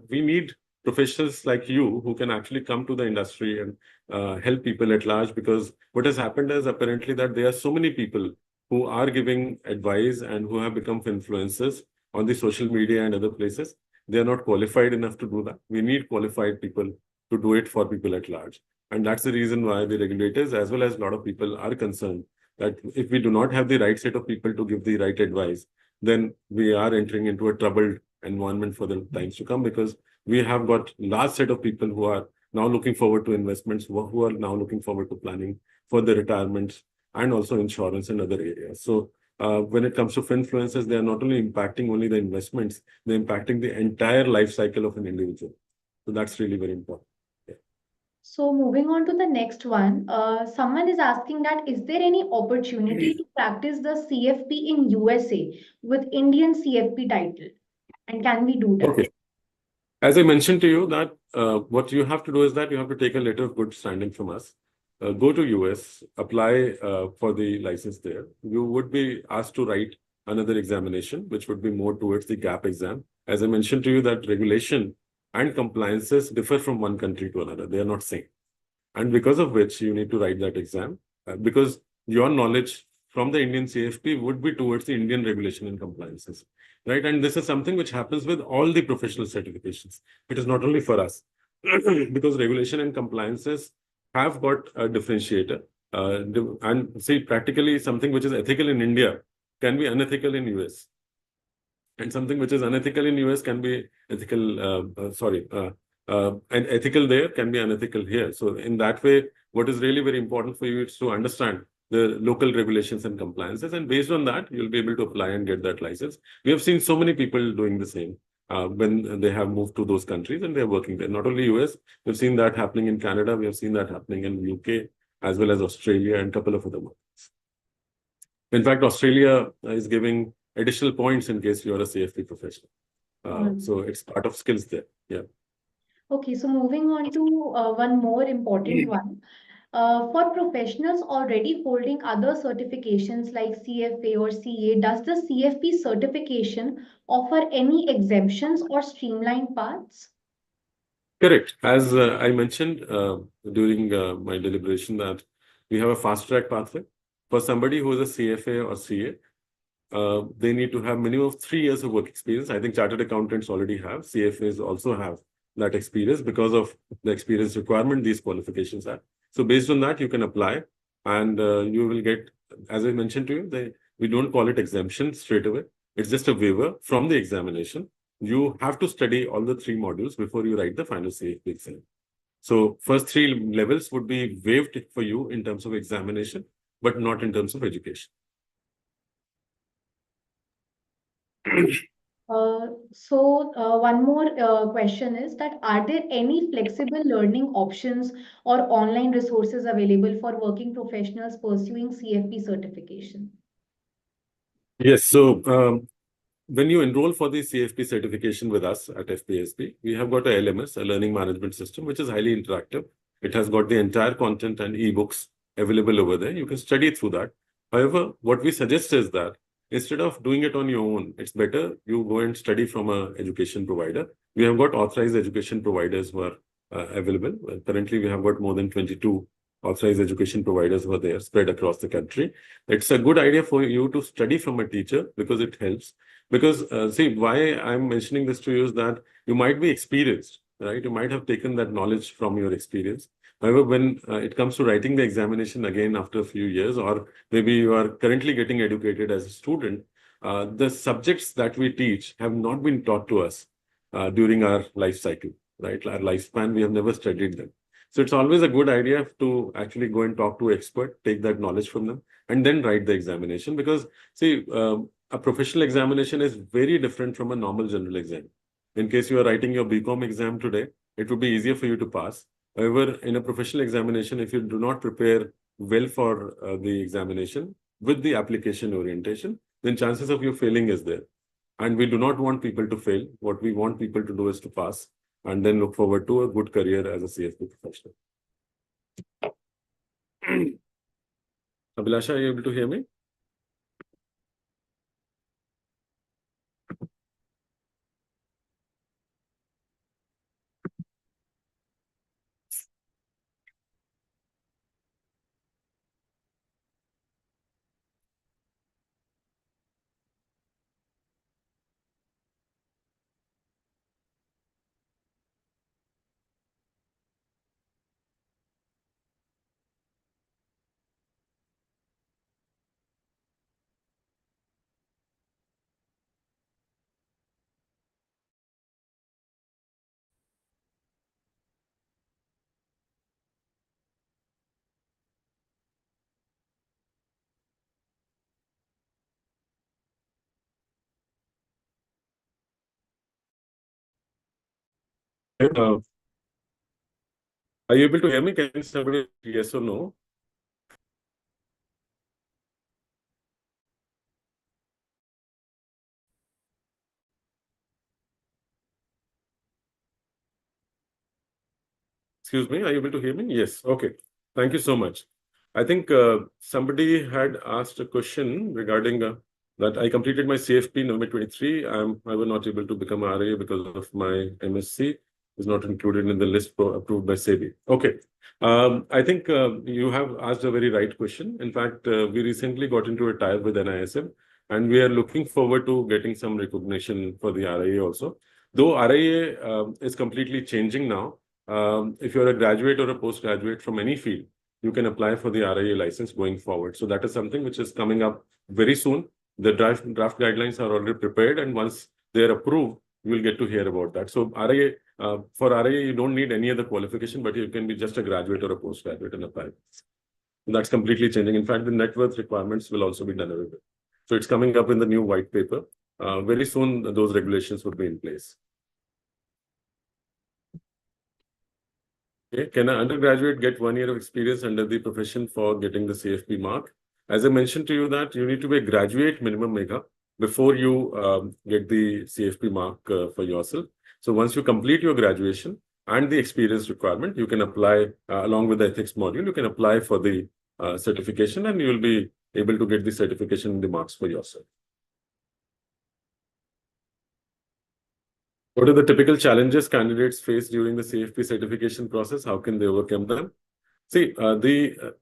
Speaker 2: we need professionals like you who can actually come to the industry and help people at large, because what has happened is apparently that there are so many people who are giving advice and who have become influencers on the social media and other places. They are not qualified enough to do that. We need qualified people to do it for people at large. And that's the reason why the regulators, as well as a lot of people, are concerned that if we do not have the right set of people to give the right advice, then we are entering into a troubled environment for the times to come, because we have got large set of people who are now looking forward to investments, who are now looking forward to planning for their retirements and also insurance and other areas. So when it comes to influencers, they are not only impacting only the investments, they're impacting the entire life cycle of an individual. So that's really very important. Yeah.
Speaker 1: So moving on to the next one, someone is asking that is there any opportunity to practice the CFP in USA with Indian CFP title, and can we do that?
Speaker 2: Okay. As I mentioned to you that what you have to do is that you have to take a letter of good standing from us, go to US, apply for the license there. You would be asked to write another examination, which would be more towards the gap exam. As I mentioned to you that regulation and compliances differ from one country to another. They are not same. And because of which you need to write that exam, because your knowledge from the Indian CFP would be towards the Indian regulation and compliances, right? And this is something which happens with all the professional certifications. It is not only for us, because regulation and compliances have got a differentiator. And see, practically something which is ethical in India can be unethical in US. And something which is unethical in US can be ethical, and ethical there can be unethical here. So in that way, what is really very important for you is to understand the local regulations and compliances. And based on that, you'll be able to apply and get that license. We have seen so many people doing the same when they have moved to those countries and they're working there. Not only US, we've seen that happening in Canada, we have seen that happening in UK, as well as Australia and a couple of other markets. In fact, Australia is giving additional points in case you're a CFP professional. So it's part of skills there. Yeah.
Speaker 1: Okay, so moving on to one more important one. For professionals already holding other certifications like CFA or CA, does the CFP certification offer any exemptions or streamlined paths?
Speaker 2: Correct. As I mentioned during my deliberation that we have a fast track pathway. For somebody who is a CFA or CA, they need to have minimum of 3 years of work experience. I think chartered accountants already have. CFAs also have that experience because of the experience requirement these qualifications have. So based on that, you can apply and you will get, as I mentioned to you, we don't call it exemption straight away. It's just a waiver from the examination. You have to study all the 3 modules before you write the final CFP exam. So first 3 levels would be waived for you in terms of examination, but not in terms of education.
Speaker 1: One more question is that are there any flexible learning options or online resources available for working professionals pursuing CFP certification?
Speaker 2: Yes. So when you enroll for the CFP certification with us at FPSB, we have got a LMS, a learning management system, which is highly interactive. It has got the entire content and ebooks available over there. You can study through that. However, what we suggest is that instead of doing it on your own, it's better you go and study from an education provider. We have got authorized education providers who are available. Currently, we have got more than 22 authorized education providers who are there spread across the country. It's a good idea for you to study from a teacher because it helps. Because see, why I'm mentioning this to you is that you might be experienced, right? You might have taken that knowledge from your experience. However, when it comes to writing the examination again after a few years, or maybe you are currently getting educated as a student, the subjects that we teach have not been taught to us during our life cycle, right? Our lifespan, we have never studied them. So it's always a good idea to actually go and talk to expert, take that knowledge from them, and then write the examination. Because see, a professional examination is very different from a normal general exam. In case you are writing your BCom exam today, it would be easier for you to pass. However, in a professional examination, if you do not prepare well for the examination with the application orientation, then chances of you failing is there. And we do not want people to fail. What we want people to do is to pass and then look forward to a good career as a CFP professional. Abhilasha, are you able to hear me? Are you able to hear me? Can somebody yes or no? Excuse me, are you able to hear me? Yes. Okay. Thank you so much. I think somebody had asked a question regarding that I completed my CFP November 23. I was not able to become RA because of my MSc is not included in the list approved by SEBI. Okay. I think you have asked a very right question. In fact, we recently got into a tie with NISM, and we are looking forward to getting some recognition for the RIA also. Though RIA is completely changing now. If you're a graduate or a postgraduate from any field, you can apply for the RIA license going forward. So that is something which is coming up very soon. The draft guidelines are already prepared, and once they are approved, you will get to hear about that. So RIA, for RIA, you don't need any other qualification, but you can be just a graduate or a postgraduate and apply. And that's completely changing. In fact, the net worth requirements will also be done away with. So it's coming up in the new white paper. Very soon, those regulations would be in place. Okay. Can an undergraduate get 1 year of experience under the profession for getting the CFP mark? As I mentioned to you that you need to be a graduate minimum mega before you get the CFP mark for yourself. So once you complete your graduation and the experience requirement, you can apply along with the ethics module, you can apply for the certification, and you will be able to get the certification and the marks for yourself. What are the typical challenges candidates face during the CFP certification process? How can they overcome them? See, the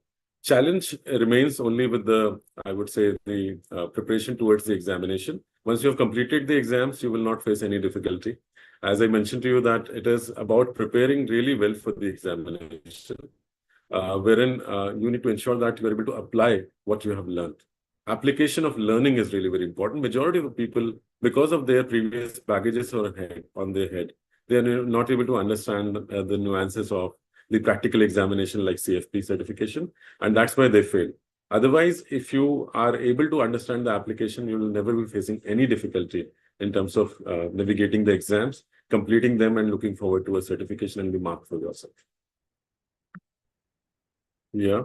Speaker 2: challenge remains only with the, I would say, the preparation towards the examination. Once you have completed the exams, you will not face any difficulty. As I mentioned to you that it is about preparing really well for the examination, wherein you need to ensure that you are able to apply what you have learned. Application of learning is really very important. Majority of the people, because of their previous baggages on their head, they are not able to understand the nuances of the practical examination like CFP certification, and that's why they fail. Otherwise, if you are able to understand the application, you will never be facing any difficulty in terms of navigating the exams, completing them, and looking forward to a certification and the mark for yourself. Yeah.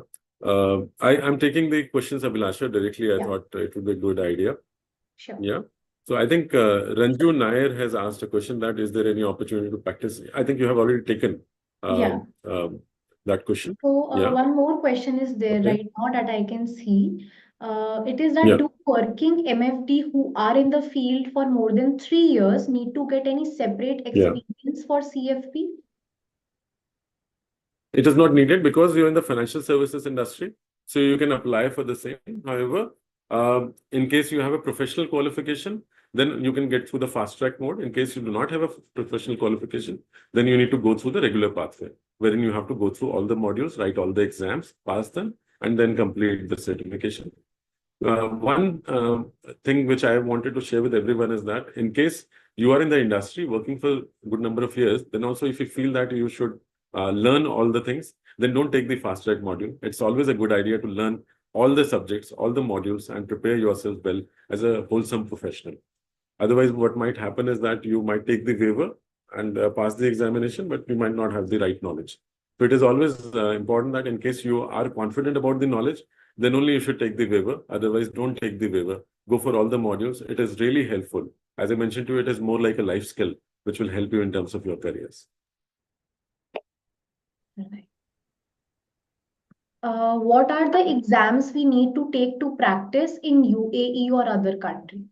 Speaker 2: I'm taking the questions, Abhilasha, directly. I thought it would be a good idea.
Speaker 1: Sure.
Speaker 2: Yeah. So I think Ranju Nair has asked a question that is there any opportunity to practice? I think you have already taken that question.
Speaker 1: So one more question is there right now that I can see. It is that do working MFD who are in the field for more than 3 years need to get any separate experience for CFP?
Speaker 2: It is not needed because you're in the financial services industry, so you can apply for the same. However, in case you have a professional qualification, then you can get through the fast track mode. In case you do not have a professional qualification, then you need to go through the regular pathway, wherein you have to go through all the modules, write all the exams, pass them, and then complete the certification. One thing which I wanted to share with everyone is that in case you are in the industry working for a good number of years, then also if you feel that you should learn all the things, then don't take the fast track module. It's always a good idea to learn all the subjects, all the modules, and prepare yourself well as a wholesome professional. Otherwise, what might happen is that you might take the waiver and pass the examination, but you might not have the right knowledge. So it is always important that in case you are confident about the knowledge, then only you should take the waiver. Otherwise, don't take the waiver. Go for all the modules. It is really helpful. As I mentioned to you, it is more like a life skill, which will help you in terms of your careers.
Speaker 1: Right. What are the exams we need to take to practice in UAE or other country?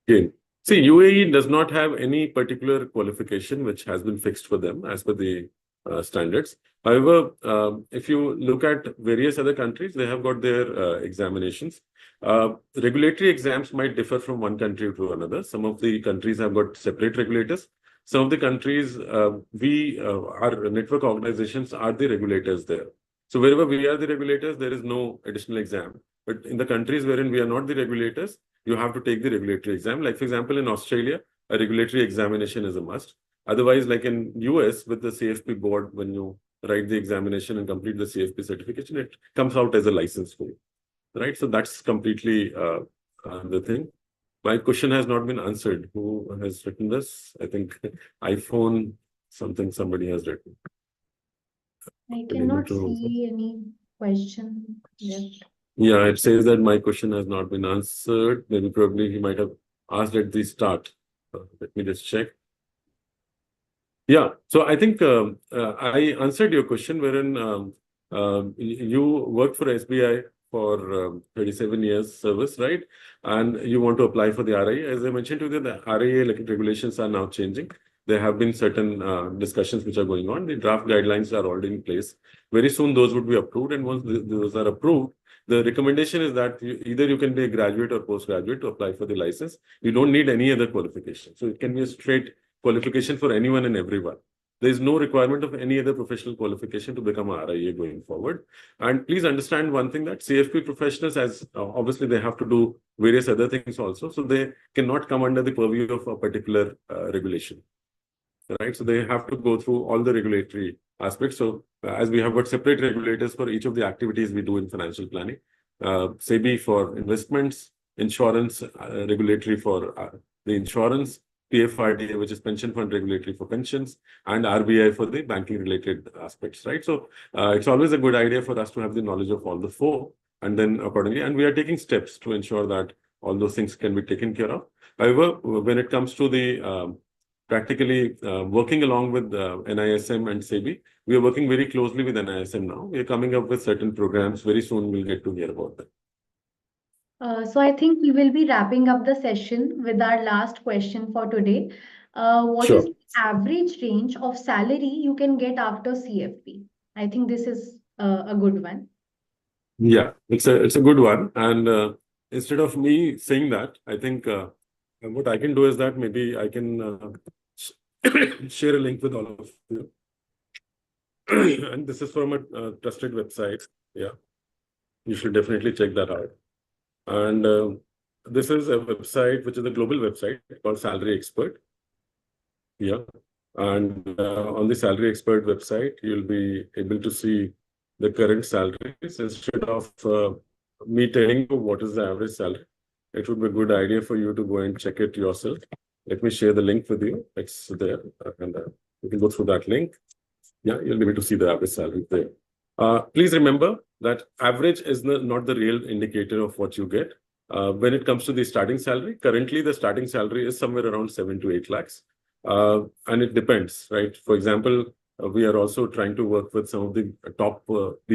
Speaker 2: Okay. See, UAE does not have any particular qualification which has been fixed for them as per the standards. However, if you look at various other countries, they have got their examinations. Regulatory exams might differ from one country to another. Some of the countries have got separate regulators. Some of the countries, our network organizations are the regulators there. So wherever we are the regulators, there is no additional exam. But in the countries wherein we are not the regulators, you have to take the regulatory exam. Like, for example, in Australia, a regulatory examination is a must. Otherwise, like in US with the CFP board, when you write the examination and complete the CFP certification, it comes out as a license for you, right? So that's completely the thing. My question has not been answered. Who has written this? I think iPhone something somebody has written.
Speaker 1: I
Speaker 2: Unable
Speaker 1: cannot
Speaker 2: to.
Speaker 1: see any question left.
Speaker 2: Yeah, it says that my question has not been answered. Maybe probably he might have asked at the start. Let me just check. Yeah, so I think I answered your question wherein you worked for SBI for 37 years service, right? And you want to apply for the RIA. As I mentioned to you, the RIA regulations are now changing. There have been certain discussions which are going on. The draft guidelines are already in place. Very soon, those would be approved. And once those are approved, the recommendation is that either you can be a graduate or postgraduate to apply for the license. You don't need any other qualification. So it can be a straight qualification for anyone and everyone. There is no requirement of any other professional qualification to become a RIA going forward. And please understand one thing that CFP professionals, as obviously they have to do various other things also, so they cannot come under the purview of a particular regulation, right? So they have to go through all the regulatory aspects. So as we have got separate regulators for each of the activities we do in financial planning, SEBI for investments, insurance regulatory for the insurance, PFRDA, which is pension fund regulatory for pensions, and RBI for the banking related aspects, right? So it's always a good idea for us to have the knowledge of all the four, and then accordingly, and we are taking steps to ensure that all those things can be taken care of. However, when it comes to the practically working along with NISM and SEBI, we are working very closely with NISM now. We are coming up with certain programs. Very soon we'll get to hear about them.
Speaker 1: So I think we will be wrapping up the session with our last question for today. What is
Speaker 2: Sure.
Speaker 1: the average range of salary you can get after CFP? I think this is a good one.
Speaker 2: Yeah, it's a good one. And instead of me saying that, I think what I can do is that maybe I can share a link with all of you. And this is from a trusted website. Yeah, you should definitely check that out. And this is a website, which is a global website called Salary Expert. Yeah. And on the Salary Expert website, you'll be able to see the current salaries instead of me telling you what is the average salary. It would be a good idea for you to go and check it yourself. Let me share the link with you. It's there. And you can go through that link. Yeah, you'll be able to see the average salary there. Please remember that average is not the real indicator of what you get. When it comes to the starting salary, currently the starting salary is somewhere around 7 to 8 lakhs. And it depends, right? For example, we are also trying to work with some of the top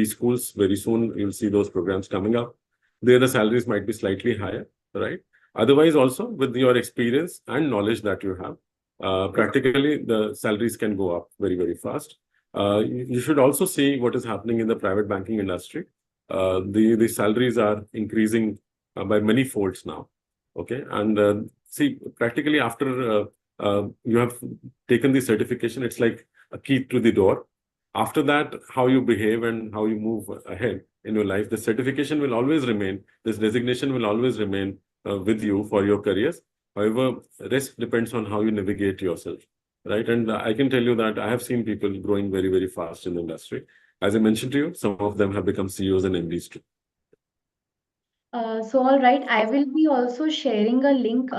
Speaker 2: schools. Very soon, you'll see those programs coming up. There, the salaries might be slightly higher, right? Otherwise, also with your experience and knowledge that you have, practically the salaries can go up very, very fast. You should also see what is happening in the private banking industry. The salaries are increasing by many folds now. Okay, and see, practically after you have taken the certification, it's like a key to the door. After that, how you behave and how you move ahead in your life, the certification will always remain. This designation will always remain with you for your careers. However, rest depends on how you navigate yourself, right? And I can tell you that I have seen people growing very, very fast in the industry. As I mentioned to you, some of them have become CEOs and MDs too.
Speaker 1: So all right, I will be also sharing a link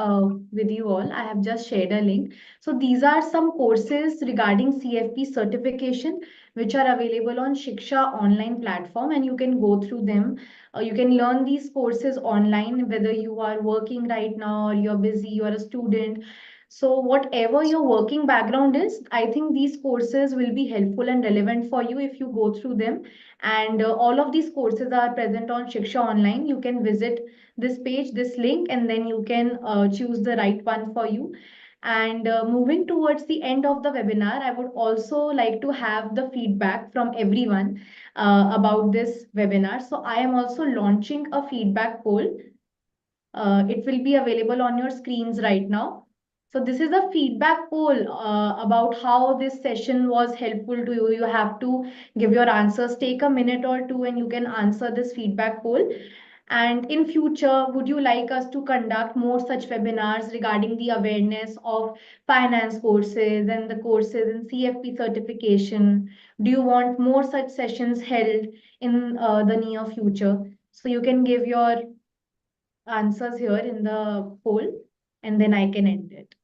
Speaker 1: with you all. I have just shared a link. So these are some courses regarding CFP certification, which are available on Shiksha Online platform, and you can go through them. You can learn these courses online, whether you are working right now or you're busy, you're a student. So whatever your working background is, I think these courses will be helpful and relevant for you if you go through them. And all of these courses are present on Shiksha Online. You can visit this page, this link, and then you can choose the right one for you. And moving towards the end of the webinar, I would also like to have the feedback from everyone about this webinar. So I am also launching a feedback poll. It will be available on your screens right now. So this is a feedback poll about how this session was helpful to you. You have to give your answers. Take a minute or two and you can answer this feedback poll. And in future, would you like us to conduct more such webinars regarding the awareness of finance courses and the courses in CFP certification? Do you want more such sessions held in the near future? So you can give your answers here in the poll. and then I can end it.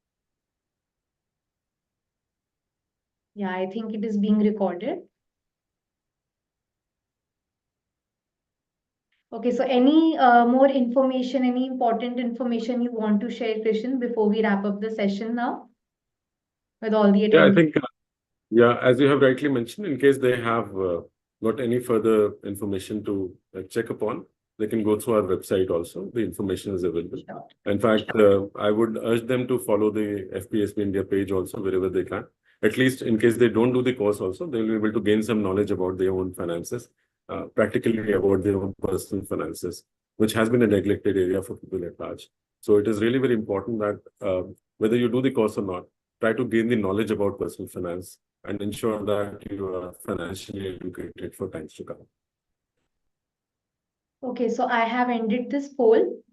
Speaker 1: Yeah, I think it is being recorded. Okay, so any more information, any important information you want to share, Krishan, before we wrap up the session now with all the
Speaker 2: Yeah, I
Speaker 1: attendees?
Speaker 2: think, as you have rightly mentioned, in case they have got any further information to check upon, they can go through our website also. The information is available.
Speaker 1: Sure.
Speaker 2: In fact, I would urge them to follow the FPSB India page also wherever they can. At least in case they don't do the course also, they'll be able to gain some knowledge about their own finances, practically about their own personal finances, which has been a neglected area for people at large. So it is really very important that whether you do the course or not, try to gain the knowledge about personal finance and ensure that you are financially educated for times to come.
Speaker 1: Okay, so I have ended this poll.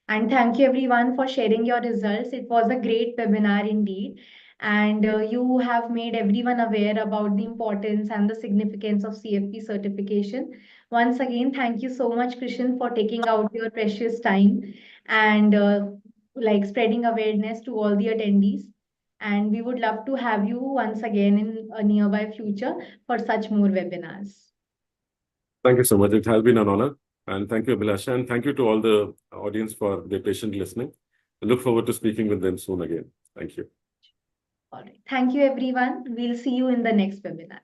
Speaker 1: And thank you everyone for sharing your results. It was a great webinar indeed. And you have made everyone aware about the importance and the significance of CFP certification. Once again, thank you so much, Krishan, for taking out your precious time and like spreading awareness to all the attendees. And we would love to have you once again in a nearby future for such more webinars.
Speaker 2: Thank you so much. It has been an honor. And thank you, Abhilasha. And thank you to all the audience for their patient listening. I look forward to speaking with them soon again. Thank you.
Speaker 1: All right. Thank you, everyone. We'll see you in the next webinar.